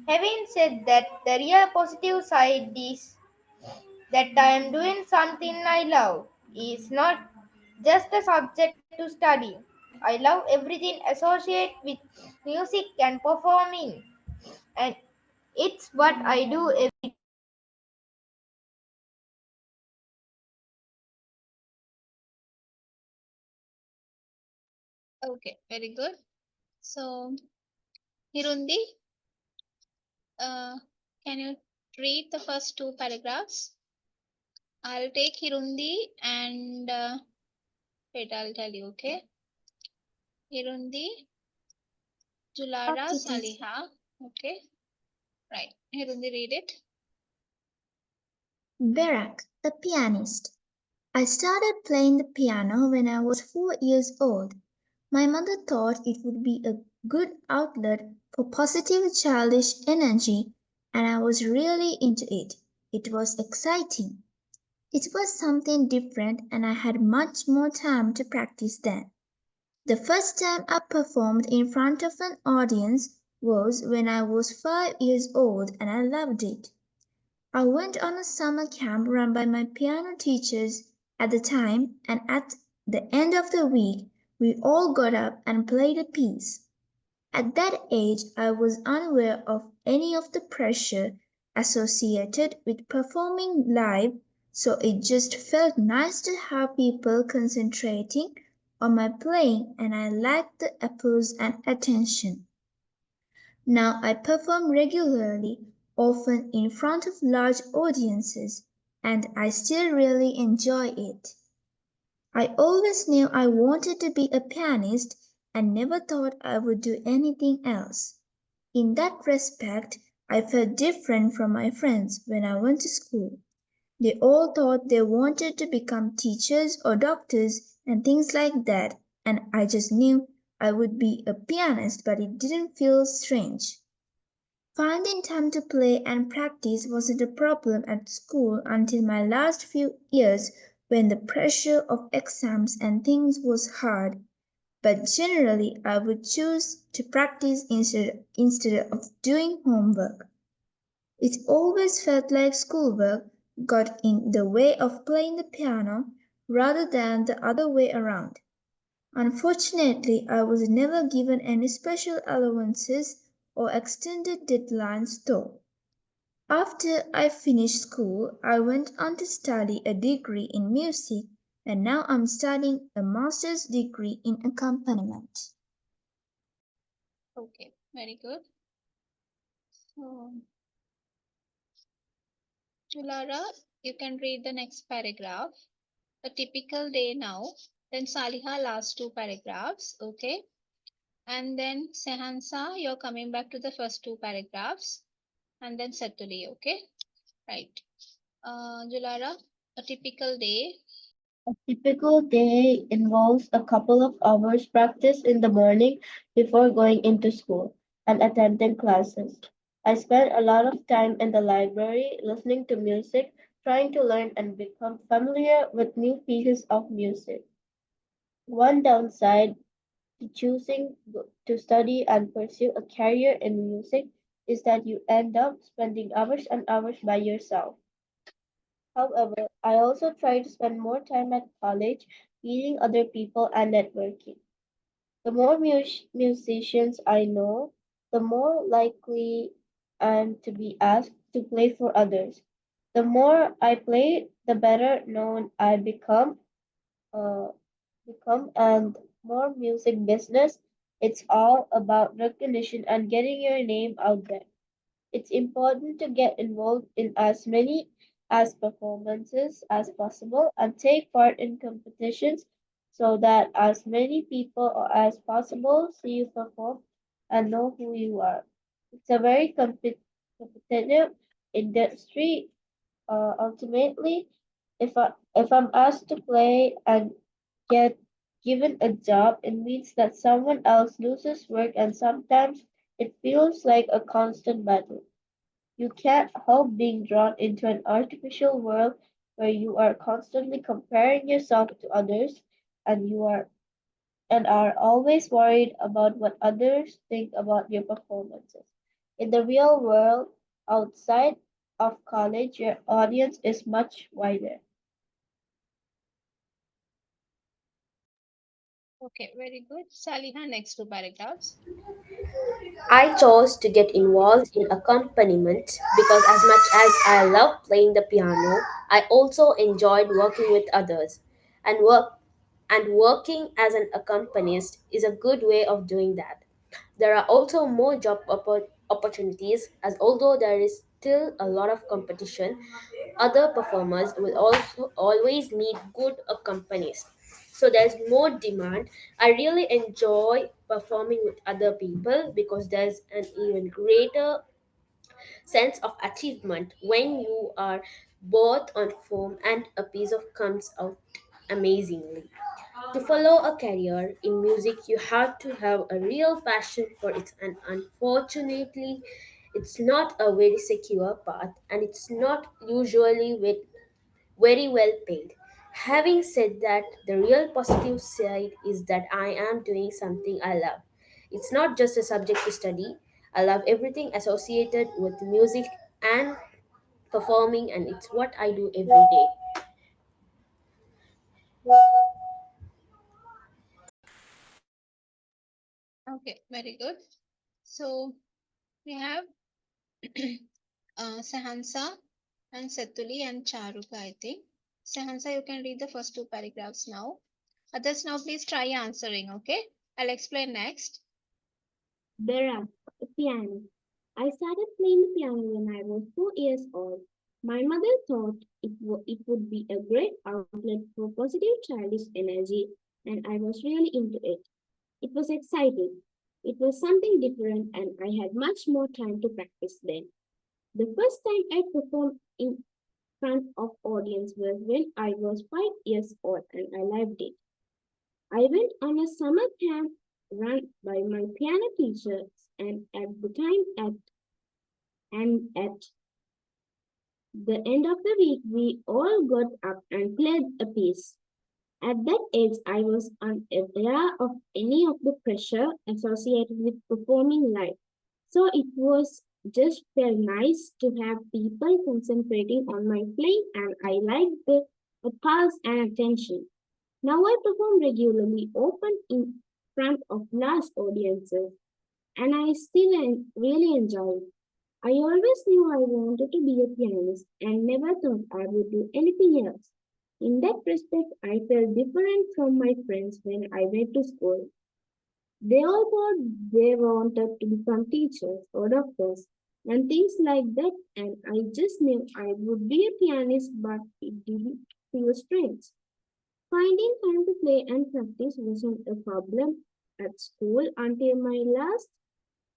Having said that, the real positive side is that I am doing something I love. It's not just a subject to study. I love everything associated with music and performing, and it's what I do every. Okay, very good. So, Hirundi, uh, can you read the first two paragraphs? I'll take Hirundi and wait, I'll tell you, okay? Hirundi, Julara, Okay, teacher. Saliha. Okay, right. Hirundi, read it. Barak, the pianist. I started playing the piano when I was 4 years old. My mother thought it would be a good outlet for positive childish energy, and I was really into it. It was exciting. It was something different and I had much more time to practice then. The first time I performed in front of an audience was when I was 5 years old and I loved it. I went on a summer camp run by my piano teachers at the time, and at the end of the week, we all got up and played a piece. At that age, I was unaware of any of the pressure associated with performing live, so it just felt nice to have people concentrating on my playing, and I liked the applause and attention. Now I perform regularly, often in front of large audiences, and I still really enjoy it. I always knew I wanted to be a pianist and never thought I would do anything else. In that respect, I felt different from my friends when I went to school. They all thought they wanted to become teachers or doctors and things like that, and I just knew I would be a pianist, but it didn't feel strange. Finding time to play and practice wasn't a problem at school until my last few years when the pressure of exams and things was hard, but generally I would choose to practice instead of doing homework. It always felt like schoolwork got in the way of playing the piano rather than the other way around. Unfortunately, I was never given any special allowances or extended deadlines though. After I finished school, I went on to study a degree in music and now I'm studying a master's degree in accompaniment. Okay, very good. So, Julara, you can read the next paragraph. A typical day now. Then Saliha, last two paragraphs. Okay. And then Sehansa, you're coming back to the first two paragraphs. And then Saturi. Okay. Right. Julara, a typical day. A typical day involves a couple of hours practice in the morning before going into school and attending classes. I spend a lot of time in the library listening to music, trying to learn and become familiar with new pieces of music. One downside to choosing to study and pursue a career in music is that you end up spending hours and hours by yourself. However, I also try to spend more time at college meeting other people and networking. The more musicians I know, the more likely I'm to be asked to play for others. The more I play, the better known I uh, become, and more music business. It's all about recognition and getting your name out there. It's important to get involved in as many as performances as possible and take part in competitions so that as many people as possible see you perform and know who you are. It's a very competitive industry. Ultimately, if I'm asked to play and get given a job, it means that someone else loses work, and sometimes it feels like a constant battle. You can't help being drawn into an artificial world where you are constantly comparing yourself to others and are always worried about what others think about your performances. In the real world, outside of college, your audience is much wider. Okay, very good. Saliha, next two paragraphs. I chose to get involved in accompaniment because, as much as I love playing the piano, I also enjoyed working with others. And working as an accompanist is a good way of doing that. There are also more opportunities, as although there is still a lot of competition, other performers will also always need good accompanists. So there's more demand. I really enjoy performing with other people because there's an even greater sense of achievement when you are both on form and a piece of comes out amazingly. To follow a career in music, you have to have a real passion for it, and unfortunately, it's not a very secure path, and it's not usually very well paid. Having said that, the real positive side is that I am doing something I love. It's not just a subject to study. I love everything associated with music and performing, and it's what I do every day. Okay, very good. So we have Sahansa and Setuli and Charuka, I think. Sahansa, you can read the first two paragraphs now. Others now please try answering, okay? I'll explain next. Bharat, a piano. I started playing the piano when I was 4 years old. My mother thought it would be a great outlet for positive childish energy, and I was really into it. It was exciting. It was something different, and I had much more time to practice then. The first time I performed in front of audience was when I was 5 years old, and I loved it. I went on a summer camp run by my piano teachers, and at the end of the week, we all got up and played a piece. At that age, I was unaware of any of the pressure associated with performing live. So it was just felt nice to have people concentrating on my playing, and I liked the applause and attention. Now I perform regularly, often in front of large audiences, and I still really enjoy it. I always knew I wanted to be a pianist and never thought I would do anything else. In that respect, I felt different from my friends when I went to school. They all thought they wanted to become teachers or doctors and things like that, and I just knew I would be a pianist, but it didn't feel strange. Finding time to play and practice wasn't a problem at school until my last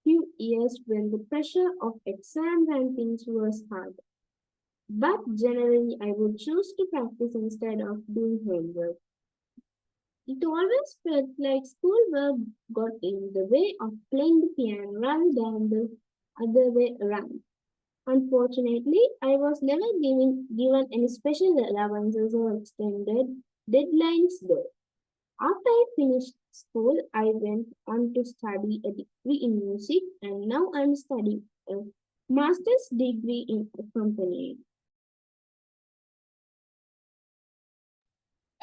few years when the pressure of exams and things was hard. But generally, I would choose to practice instead of doing homework. It always felt like schoolwork got in the way of playing the piano rather than the other way around. Unfortunately, I was never given any special allowances or extended deadlines though. After I finished school, I went on to study a degree in music, and now I'm studying a master's degree in accompanying.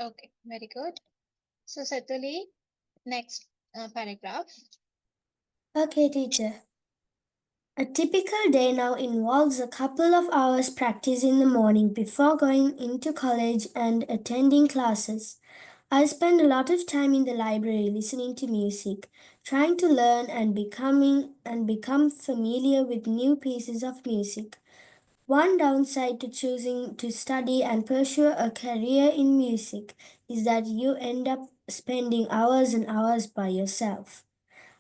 Okay, very good. So Setuli, next paragraph. Okay, teacher. A typical day now involves a couple of hours practice in the morning before going into college and attending classes. I spend a lot of time in the library listening to music, trying to learn and become familiar with new pieces of music. One downside to choosing to study and pursue a career in music is that you end up spending hours and hours by yourself.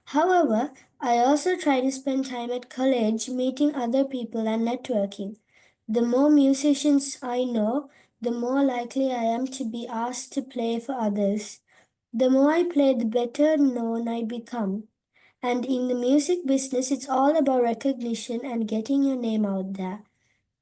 However, I also try to spend time at college meeting other people and networking. The more musicians I know, the more likely I am to be asked to play for others. The more I play, the better known I become. And in the music business, it's all about recognition and getting your name out there.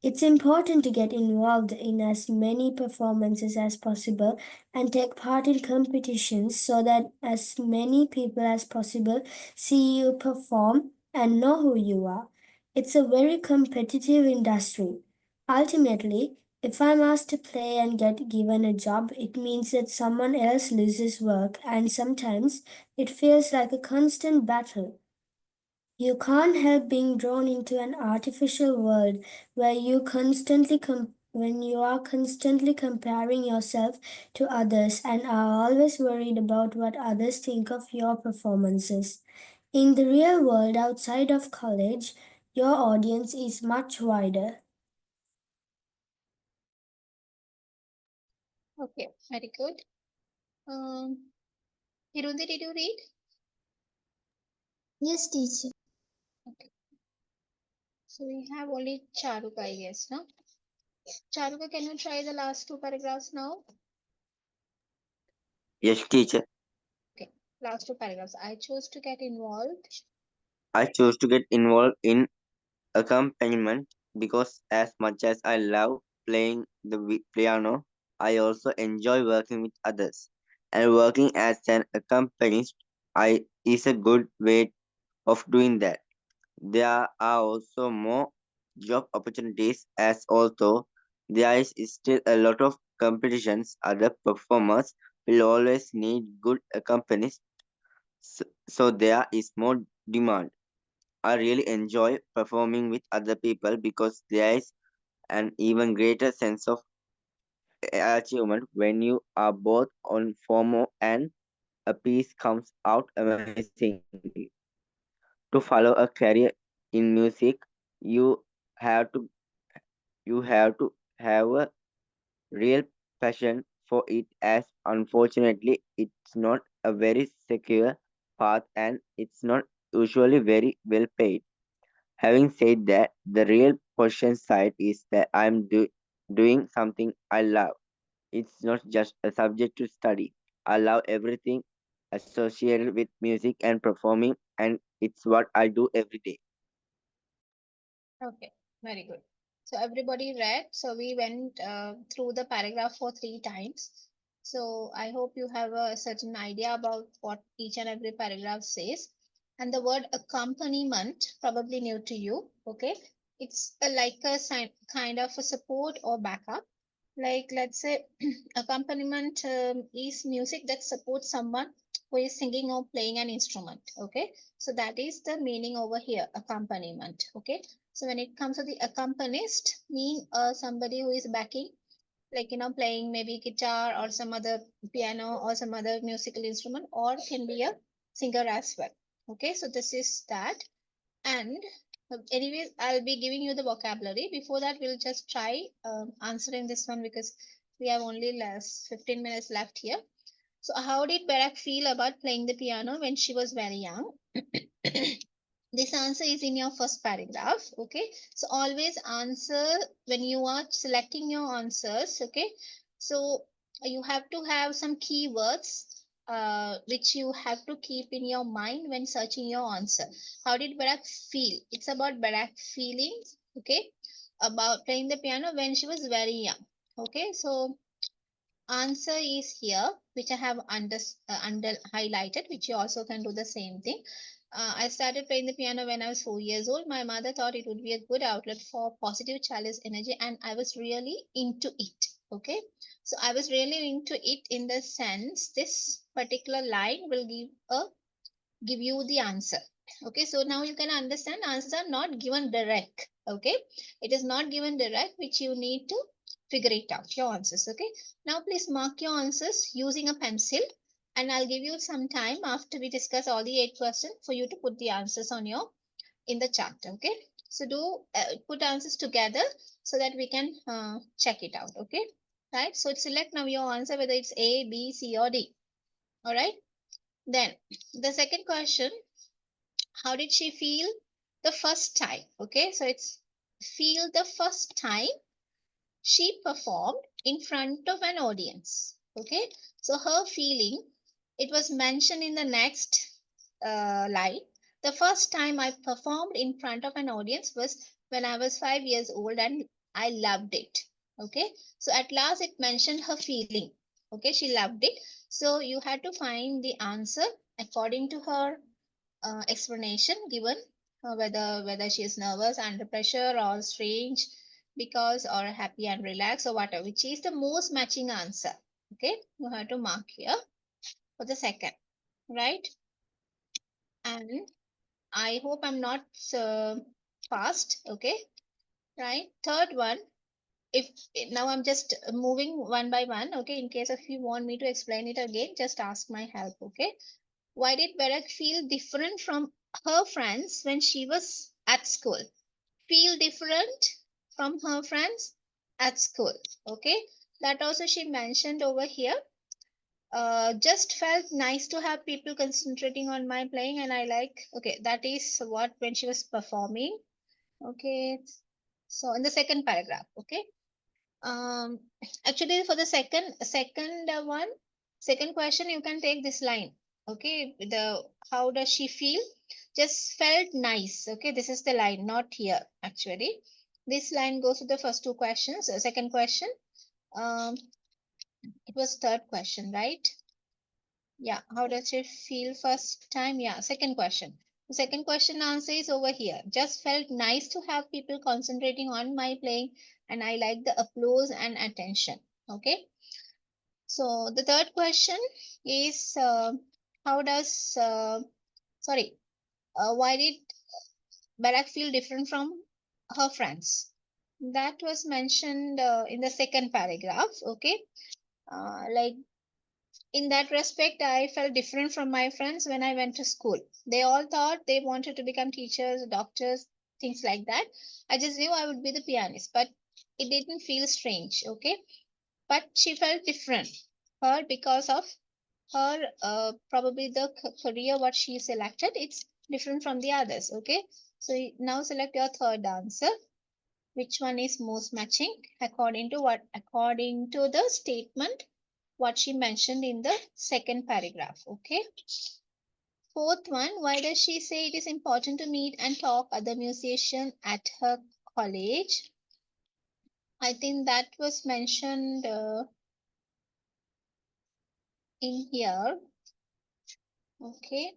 It's important to get involved in as many performances as possible and take part in competitions so that as many people as possible see you perform and know who you are. It's a very competitive industry. Ultimately, if I'm asked to play and get given a job, it means that someone else loses work, and sometimes it feels like a constant battle. You can't help being drawn into an artificial world where when you are constantly comparing yourself to others and are always worried about what others think of your performances. In the real world outside of college, your audience is much wider. Okay, very good. Hirundi, did you read? Yes, teacher. Okay. So we have only Charuka, I guess, no? Charuka, can you try the last two paragraphs now? Yes, teacher. Okay, last two paragraphs. I chose to get involved. I chose to get involved in accompaniment because as much as I love playing the piano, I also enjoy working with others. And working as an accompanist is a good way of doing that. There are also more job opportunities as although there is still a lot of competitions, other performers will always need good accompanists, so there is more demand. I really enjoy performing with other people because there is an even greater sense of achievement when you are both on form and a piece comes out amazingly. To follow a career in music, you have to have a real passion for it, as unfortunately it's not a very secure path and it's not usually very well paid. Having said that, the real position side is that doing something I love. It's not just a subject to study. I love everything associated with music and performing, and it's what I do every day. Okay, very good. So everybody read. So we went through the paragraph for 3 times. So I hope you have a certain idea about what each and every paragraph says. And the word accompaniment, probably new to you. Okay, it's like a kind of a support or backup. Like let's say accompaniment is music that supports someone who is singing or playing an instrument. Okay, so that is the meaning over here, accompaniment. Okay, so when it comes to the accompanist, mean somebody who is backing, like playing maybe guitar or some other piano or some other musical instrument, or can be a singer as well. Okay, so this is that. And anyways, I'll be giving you the vocabulary. Before that, we'll just try answering this one because we have only less 15 minutes left here. So, how did Barack feel about playing the piano when she was very young? This answer is in your first paragraph. Okay, so always answer when you are selecting your answers. Okay, so you have to have some keywords which you have to keep in your mind when searching your answer. How did Barack feel? It's about Barack feelings. Okay, about playing the piano when she was very young. Okay, so answer is here, which I have under highlighted, which you also can do the same thing. I started playing the piano when I was 4 years old. My mother thought it would be a good outlet for positive childish energy, and I was really into it. Okay, so I was really into it in the sense this particular line will give you the answer. Okay, so now you can understand answers are not given direct. Okay, it is not given direct, which you need to figure it out your answers. Okay, now please mark your answers using a pencil, and I'll give you some time after we discuss all the 8 questions for you to put the answers on your in the chart. Okay, so do put answers together so that we can check it out. Okay, right, so select now your answer whether it's A, B, C, or D. All right, then the second question, how did she feel the first time? Okay, so it's feel the first time she performed in front of an audience. Okay, so her feeling, it was mentioned in the next line. The first time I performed in front of an audience was when I was 5 years old and I loved it. Okay, so at last it mentioned her feeling. Okay, she loved it. So you had to find the answer according to her explanation given, whether she is nervous under pressure or strange because or happy and relaxed or whatever, which is the most matching answer. Okay, you have to mark here for the second, right? And I hope I'm not fast. Okay, right, third one, if now I'm just moving one by one. Okay, in case if you want me to explain it again, just ask my help. Okay, why did Barack feel different from her friends when she was at school? Feel different from her friends at school. Okay, that also she mentioned over here. Just felt nice to have people concentrating on my playing, and I like. Okay, that is what when she was performing. Okay, so in the second paragraph. Okay, um, actually for the second question, you can take this line. Okay, the how does she feel? Just felt nice. Okay, this is the line, not here actually. This line goes to the first two questions. Second question, um, it was third question, right? Yeah, how does she feel first time? Yeah, second question. The second question answer is over here. Just felt nice to have people concentrating on my playing, and I like the applause and attention. Okay. So the third question is how does sorry why did Barak feel different from her friends? That was mentioned in the second paragraph. Okay. Like in that respect, I felt different from my friends when I went to school. They all thought they wanted to become teachers, doctors, things like that. I just knew I would be the pianist, but it didn't feel strange. Okay. But she felt different. Her because of her probably the career what she selected, it's different from the others. Okay. So now select your third answer. Which one is most matching according to what? According to the statement what she mentioned in the second paragraph. Okay. Fourth one, why does she say it is important to meet and talk other musicians at her college? I think that was mentioned in here. Okay.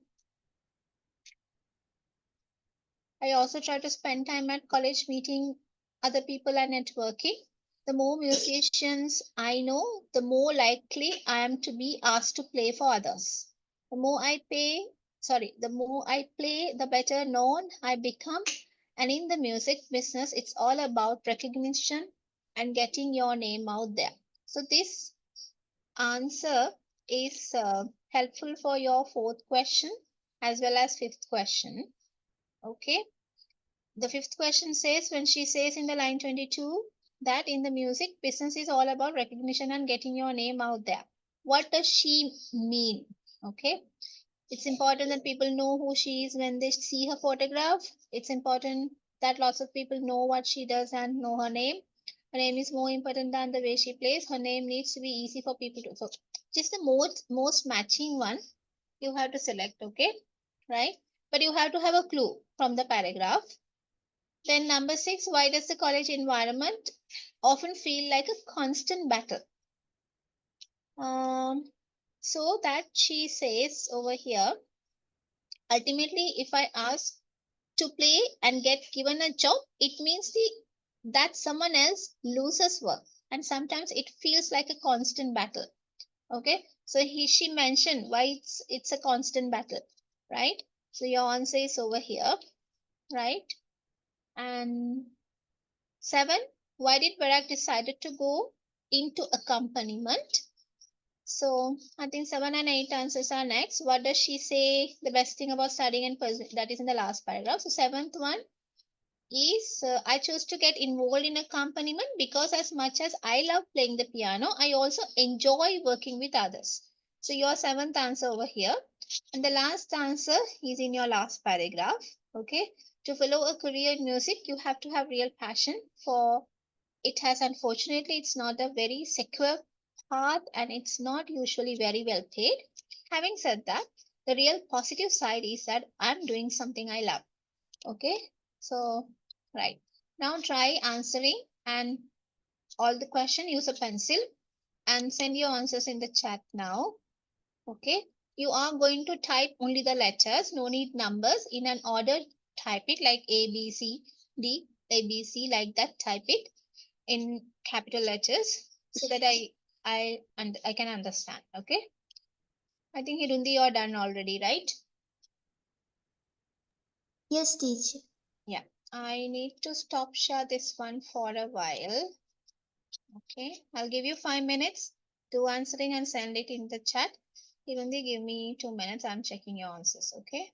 I also try to spend time at college meeting other people and networking. The more musicians I know, the more likely I am to be asked to play for others. The more I pay, the more I play, the better known I become. And in the music business, it's all about recognition and getting your name out there. So this answer is helpful for your fourth question as well as fifth question. Okay. The fifth question says when she says in the line 22 that in the music business is all about recognition and getting your name out there. What does she mean? Okay. It's important that people know who she is when they see her photograph. It's important that lots of people know what she does and know her name. Her name is more important than the way she plays. Her name needs to be easy for people to. So just the most matching one you have to select. Okay. Right. But you have to have a clue from the paragraph. Then number six, why does the college environment often feel like a constant battle? So that she says over here, ultimately, if I ask to play and get given a job, it means that someone else loses work. And sometimes it feels like a constant battle. Okay. So she mentioned why it's a constant battle, right? So your answer is over here, right? And seven, why did Barak decided to go into accompaniment? So I think 7 and 8 answers are next. What does she say the best thing about studying and pursuing? That is in the last paragraph. So seventh one is I chose to get involved in accompaniment because as much as I love playing the piano, I also enjoy working with others. So your seventh answer over here. And the last answer is in your last paragraph. Okay. To follow a career in music, you have to have real passion for it has unfortunately it's not a very secure path and it's not usually very well paid. Having said that, the real positive side is that I'm doing something I love. Okay, so right now try answering and all the question use a pencil and send your answers in the chat now. Okay, you are going to type only the letters, no need numbers in an order. Type it like A B C D A B C like that. Type it in capital letters so that I can understand. Okay. I think Hirundi you're done already, right? Yes, teacher. Yeah. I need to stop share this one for a while. Okay. I'll give you 5 minutes to answering and send it in the chat. Hirundi, give me 2 minutes. I'm checking your answers. Okay.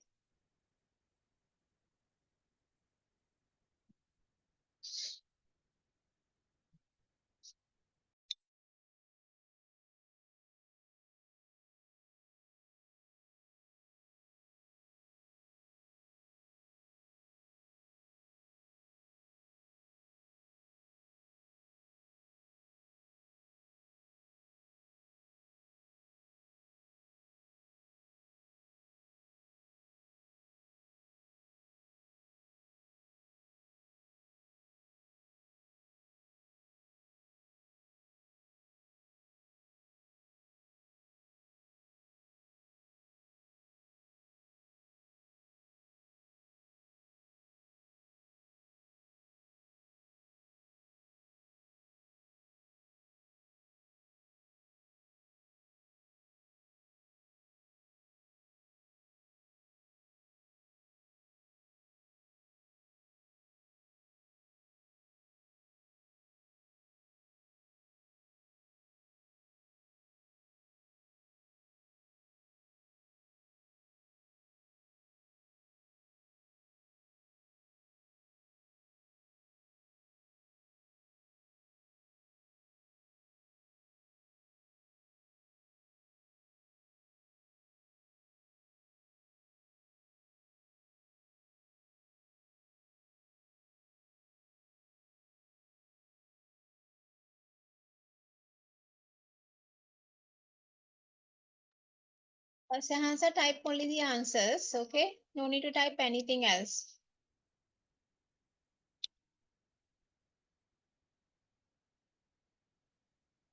Sahansa, type only the answers, okay? No need to type anything else.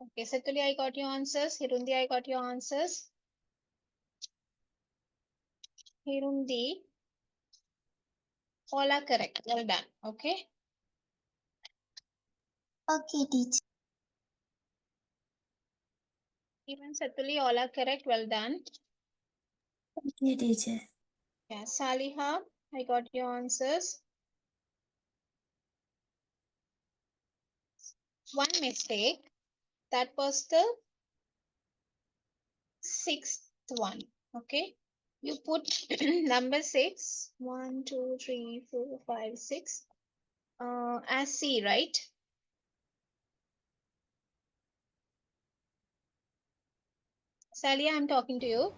Okay, Setuli, I got your answers. Hirundi, I got your answers. Hirundi, all are correct. Well done. Okay. Okay, teacher. Even Setuli, all are correct. Well done. Okay, teacher. Yeah, Saliha, I got your answers. One mistake. That was the sixth one. Okay. You put number 6, 1, 2, 3, 4, 5, 6 as C, right? Salia, I'm talking to you.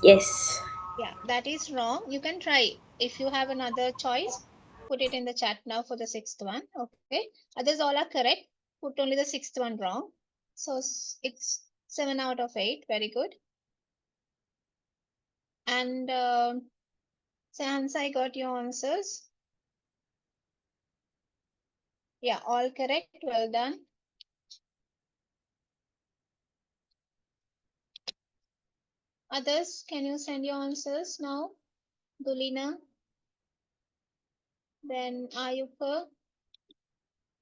Yes. Yeah, that is wrong. You can try. If you have another choice, put it in the chat now for the sixth one. Okay. Others all are correct. Put only the sixth one wrong. So it's 7 out of 8. Very good. And Sans, I got your answers. Yeah, all correct. Well done. Others, can you send your answers now? Dulina, then Ayuka.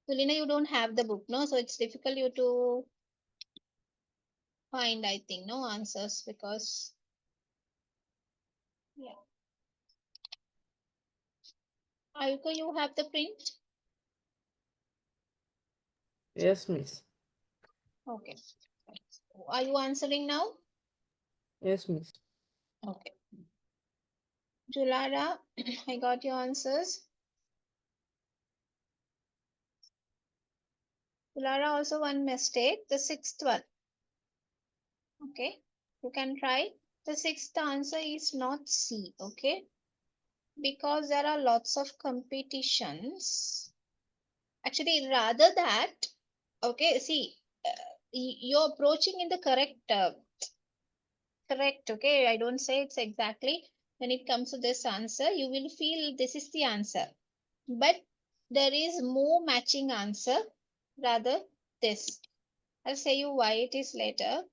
Dulina, you don't have the book, no? So it's difficult you to find, I think, no answers because, yeah. Ayuka, you have the print? Yes, miss. Okay. Are you answering now? Yes, miss. Okay. Julara, I got your answers. Julara, also one mistake. The sixth one. Okay. You can try. The sixth answer is not C. Okay. Because there are lots of competitions. Actually, rather that, okay, see, you're approaching in the correct, okay. I don't say it's exactly. When it comes to this answer, you will feel this is the answer. But there is more matching answer rather this. I'll say you why it is later.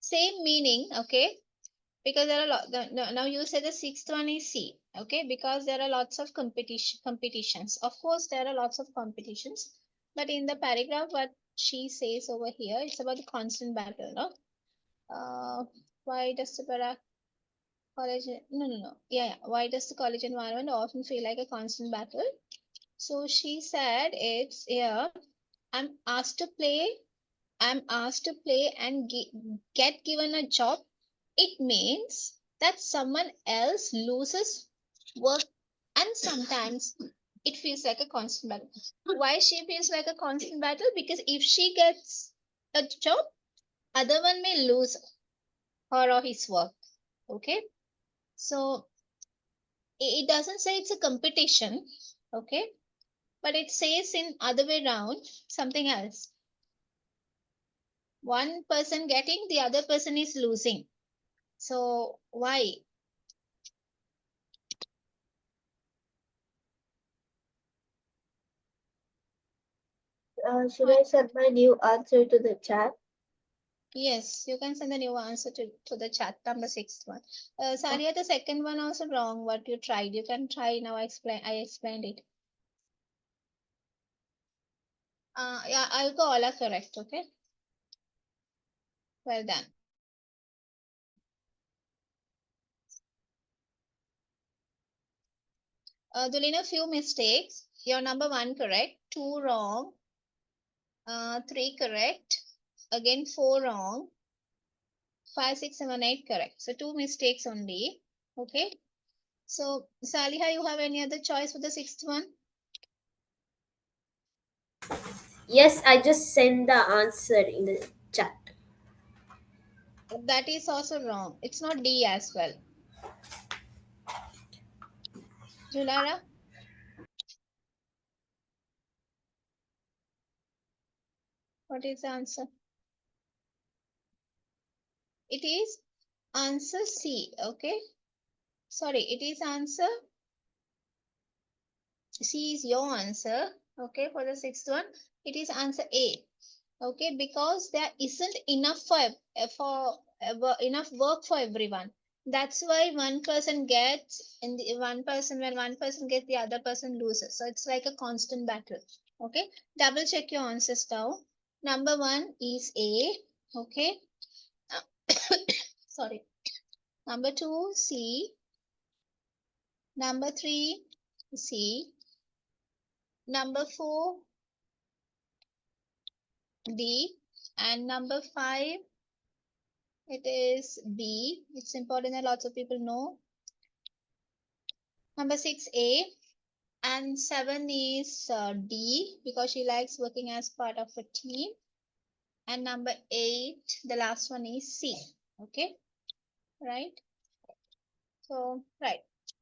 Same meaning, okay? Because there are now you say the sixth one is C, okay? Because there are lots of competitions. Of course, there are lots of competitions, but in the paragraph what she says over here, it's about the constant battle, no? Why does the college? No. Yeah. Why does the college environment often feel like a constant battle? So she said it's yeah. I'm asked to play. I'm asked to play and get given a job. It means that someone else loses work, and sometimes it feels like a constant battle. Why she feels like a constant battle? Because if she gets a job, other one may lose her or his work. Okay, so it doesn't say it's a competition. Okay, but it says in other way round something else. One person getting, the other person is losing. So why? Should I send my new answer to the chat? Yes, you can send the new answer to the chat, number sixth one. Saria, the second one also wrong. What you tried, you can try now. I explained it. Yeah, I'll go all are correct. Okay, well done. Dulina, few mistakes. Your number one correct, two wrong, three correct, again four wrong, 5, 6, 7, 8 correct. So two mistakes only. Okay. So Saliha, you have any other choice for the sixth one? Yes, I just sent the answer in the chat. That is also wrong. It's not D as well. Julara? What is the answer? It is answer C. Okay. Sorry, it is answer C is your answer. Okay, for the sixth one, it is answer A. Okay, because there isn't enough enough work for everyone. That's why one person gets, and the one person, when one person gets, the other person loses. So it's like a constant battle. Okay, double check your answers now. Number one is A. Okay. Sorry. Number two, C. Number three, C. Number four, D. And number five, it is B. It's important that lots of people know. Number six, A. And seven is D, because she likes working as part of a team. And number eight, the last one is C. Okay, right? So, right.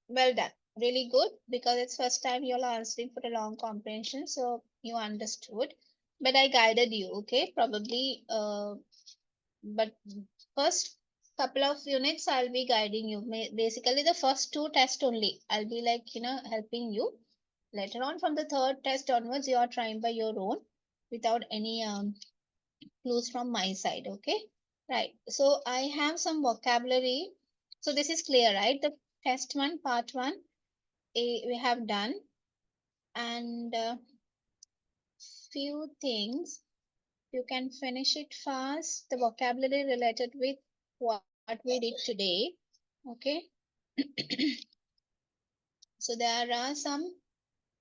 Well done. Really good, because it's first time you're answering for a long comprehension, so you understood. But I guided you, okay? Probably, but first couple of units I'll be guiding you. Basically, the first two tests only. I'll be like, helping you. Later on, from the third test onwards, you are trying by your own without any clues from my side, okay? Right. So I have some vocabulary. So this is clear, right? The test one, part one, we have done, and few things. You can finish it fast. The vocabulary related with what we did today, okay? So there are some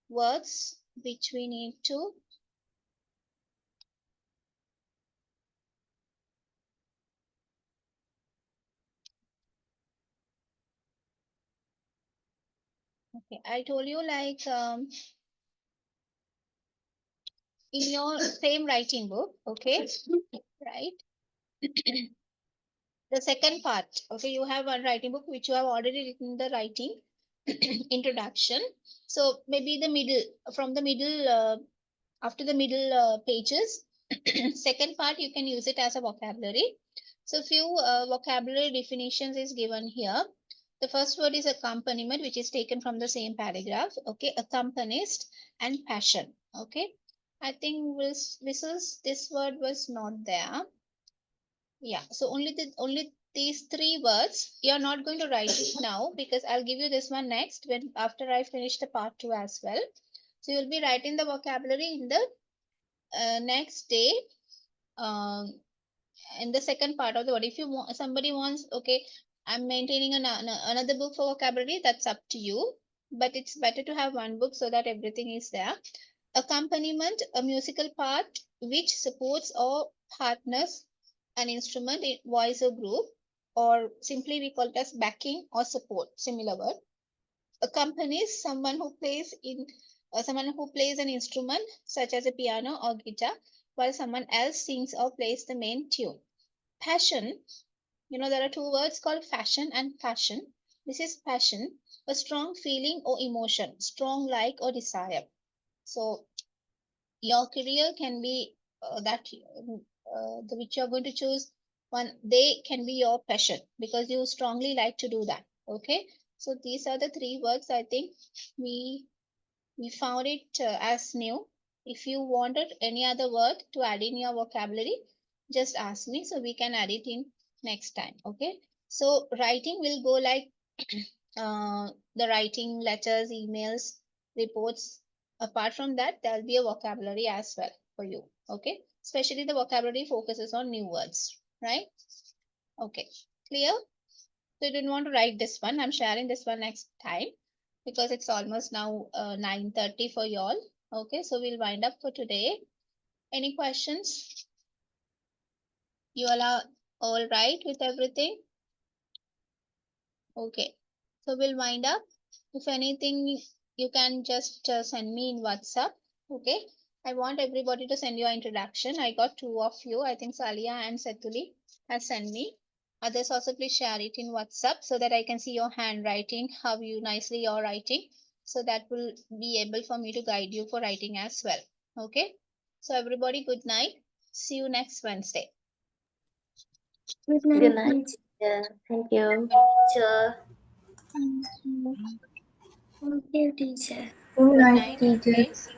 words which we need to okay. I told you, like, in your same writing book, okay, right? The second part, okay, you have one writing book which you have already written the writing introduction. So maybe the middle, from the middle, after the middle pages, second part you can use it as a vocabulary. So few vocabulary definitions is given here. The first word is accompaniment, which is taken from the same paragraph. Okay, accompanist and passion. Okay, I think this word was not there. Yeah, so only these three words. You're not going to write it now, because I'll give you this one next, when after I finish the part two as well. So you'll be writing the vocabulary in the next day, um, in the second part of the word. If you want, somebody wants, okay, I'm maintaining another book for vocabulary, that's up to you. But it's better to have one book so that everything is there. Accompaniment, a musical part which supports or partners an instrument in voice or group, or simply we call it as backing or support, similar word. Accompanies someone who plays an instrument such as a piano or guitar, while someone else sings or plays the main tune. Passion, there are two words called fashion and passion. This is passion, a strong feeling or emotion, strong like or desire. So your career can be the which you are going to choose one, they can be your passion, because you strongly like to do that. Okay, so these are the three words. I think we we found it as new. If you wanted any other word to add in your vocabulary, just ask me, so we can add it in next time. Okay, so writing will go like the writing letters, emails, reports. Apart from that, there'll be a vocabulary as well for you. Okay, especially the vocabulary focuses on new words, right? Okay, clear? So you didn't want to write this one. I'm sharing this one next time, because it's almost now 9:30 for y'all. Okay, so we'll wind up for today. Any questions? You all are all right with everything? Okay, so we'll wind up. If anything, you can just send me in WhatsApp. Okay, I want everybody to send your introduction. I got two of you. I think Salia and Setuli has sent me. Others also, please share it in WhatsApp so that I can see your handwriting, how you nicely you're writing. So that will be able for me to guide you for writing as well. Okay, so everybody, good night. See you next Wednesday. Good Good night, night, teacher. Thank you. Teacher. teacher. Thank you, teacher. Good night, kids.